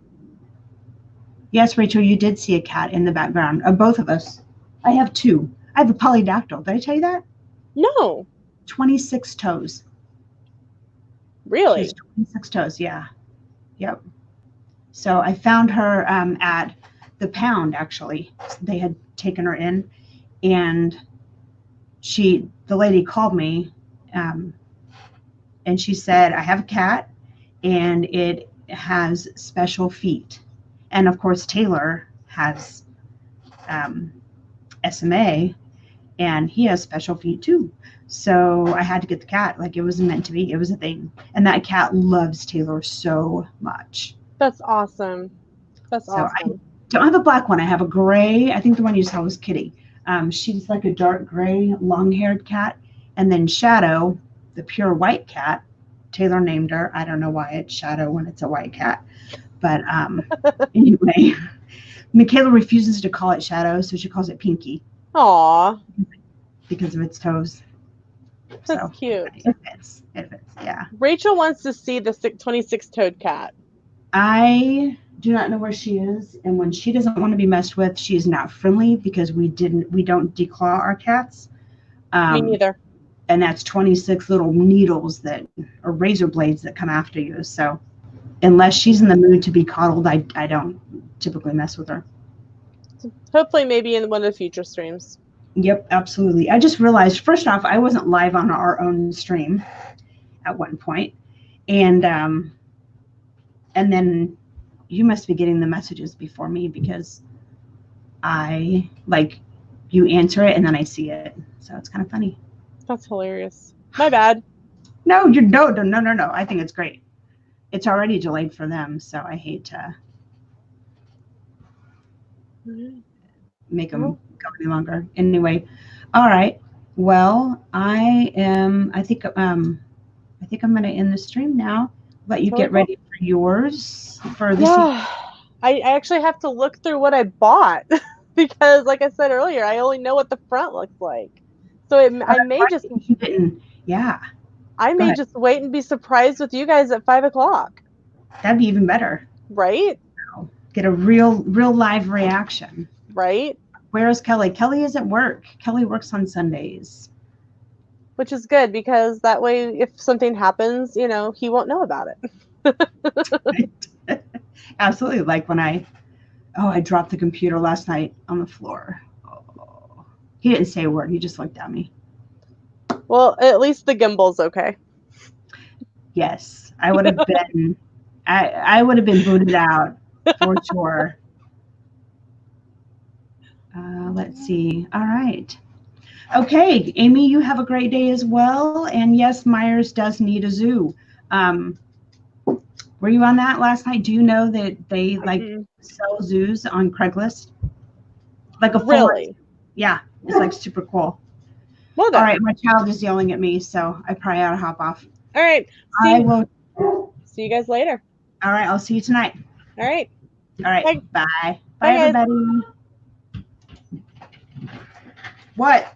Yes, Rachel, you did see a cat in the background of both of us. I have two. I have a polydactyl. Did I tell you that? No. 26 toes. Really? She has 26 toes, yeah. Yep. So I found her at the pound, actually. They had taken her in, and the lady called me, and she said, I have a cat, and it has special feet. And of course, Taylor has SMA, and he has special feet too. So I had to get the cat. Like it was meant to be. It was a thing. And that cat loves Taylor so much. That's awesome. That's awesome. I don't have a black one. I have a gray. I think the one you saw was Kitty. She's like a dark gray, long-haired cat. And then Shadow, the pure white cat, Taylor named her. I don't know why it's Shadow when it's a white cat. But anyway, Michaela refuses to call it Shadow, so she calls it Pinky. Aw. Because of its toes. That's cute. It fits, yeah. Rachel wants to see the 26-toed cat. I do not know where she is, and when she doesn't want to be messed with, she is not friendly because we don't declaw our cats. Me neither. And that's 26 little needles or razor blades that come after you. So unless she's in the mood to be coddled, I don't typically mess with her. Hopefully maybe in one of the future streams. Yep, absolutely. I just realized, first off, I wasn't live on our own stream at one point. And then you must be getting the messages before me because you answer it and then I see it. So it's kind of funny. That's hilarious. My bad. No, you're no. I think it's great. It's already delayed for them, so I hate to make them go any longer. Anyway, all right. Well, I think I'm going to end the stream now. Let you get ready for yours for this. Yeah, I actually have to look through what I bought because, like I said earlier, I only know what the front looks like. So I may just yeah. I may just wait and be surprised with you guys at 5 o'clock. That'd be even better, right? Get a real live reaction, right? Where's Kelly? Kelly is at work. Kelly works on Sundays. Which is good because that way, if something happens, he won't know about it. Absolutely. Like when I dropped the computer last night on the floor. Oh. He didn't say a word. He just looked at me. Well, at least the gimbal's okay. Yes, I would have been. I would have been booted out for sure. Let's see. All right. Okay, Amy, you have a great day as well. And yes, Myers does need a zoo. Were you on that last night? Do you know that they sell zoos on Craigslist? Like a full. Really? Yeah, it's like super cool. Well done. All right, my child is yelling at me, so I probably ought to hop off. All right. See you guys later. All right, I'll see you tonight. All right. All right. Bye. Bye, guys. everybody. What?